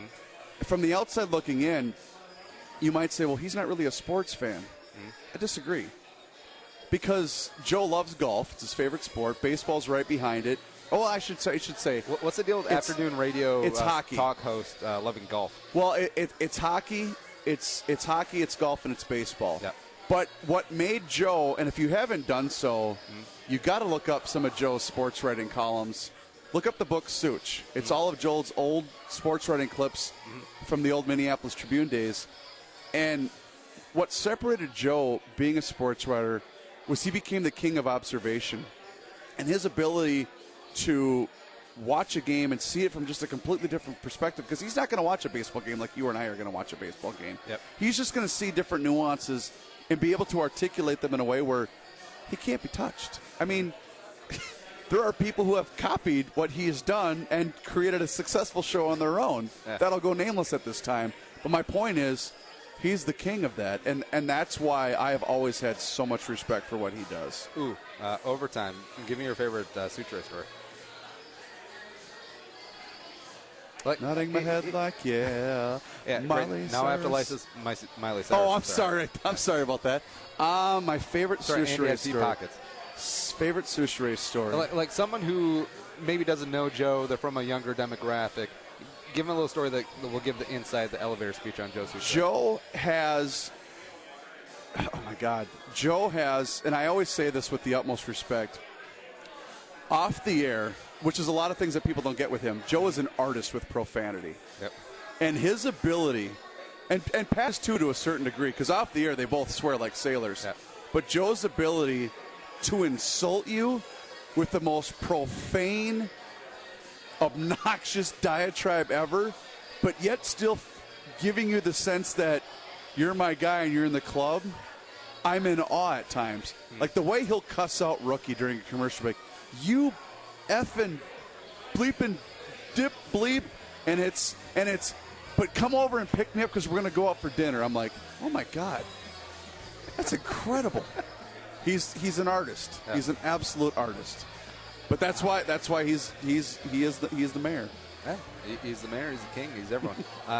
From the outside looking in, you might say, well, he's not really a sports fan. I disagree. Because Joe loves golf. It's his favorite sport. Baseball's right behind it. Oh, I should say. What's the deal with afternoon radio hockey. Talk host loving golf? Well, it's hockey. It's hockey, it's golf, and it's baseball. Yep. But what made Joe, and if you haven't done so, you got to look up some of Joe's sports writing columns. Look up the book Souch. It's all of Joel's old sports writing clips from the old Minneapolis Tribune days. And what separated Joe being a sports writer was he became the king of observation. And his ability to watch a game and see it from just a completely different perspective, because he's not going to watch a baseball game like you and I are going to watch a baseball game. Yep. He's just going to see different nuances and be able to articulate them in a way where he can't be touched. I mean, there are people who have copied what he has done and created a successful show on their own. Yeah. That'll go nameless at this time. But my point is, he's the king of that, and that's why I have always had so much respect for what he does. Ooh, overtime. Give me your favorite Soucher story. Nodding my head like, yeah. Miley now I have to license Miley Cyrus. Oh, I'm sorry. I'm sorry about that. My favorite Soucheray story. Pockets. Favorite Soucheray story. Like someone who maybe doesn't know Joe, they're from a younger demographic. Give them a little story that will give the inside, the elevator speech on Joe Soucher. Joe has, and I always say this with the utmost respect, off the air, which is a lot of things that people don't get with him, Joe is an artist with profanity. Yep. And his ability, and Pat's too to a certain degree, because off the air they both swear like sailors. Yep. But Joe's ability to insult you with the most profane, obnoxious diatribe ever, but yet still giving you the sense that you're my guy and you're in the club, I'm in awe at times. Like the way he'll cuss out Rookie during a commercial break, you effing bleeping dip bleep, and it's but come over and pick me up because we're going to go out for dinner. I'm like, oh my God, that's incredible. He's an artist. Yeah. He's an absolute artist. But that's why he is the mayor. Yeah, he's the mayor. He's the king. He's everyone.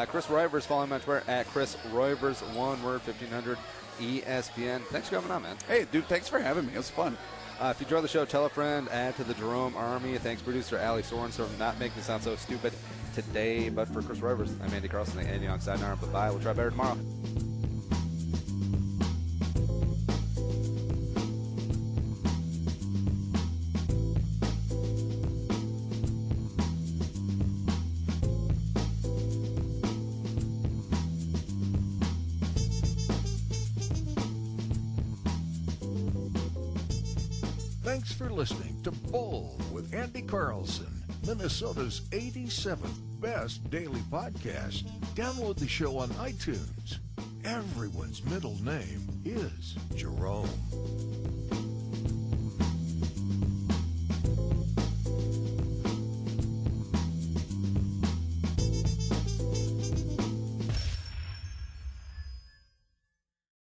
Chris Reuvers, follow him on Twitter at Chris Reuvers, one word, 1500 ESPN. Thanks for coming on, man. Hey, dude, thanks for having me. It was fun. If you enjoy the show, tell a friend. Add to the Jerome Army. Thanks, producer Allie Sorensen, for not making me sound so stupid today. But for Chris Reuvers, I'm Andy Carlson. Andy alongside Nara. Bye. We'll try better tomorrow. Thanks for listening to Bowl with Andy Carlson, Minnesota's 87th best daily podcast. Download the show on iTunes. Everyone's middle name is Jerome.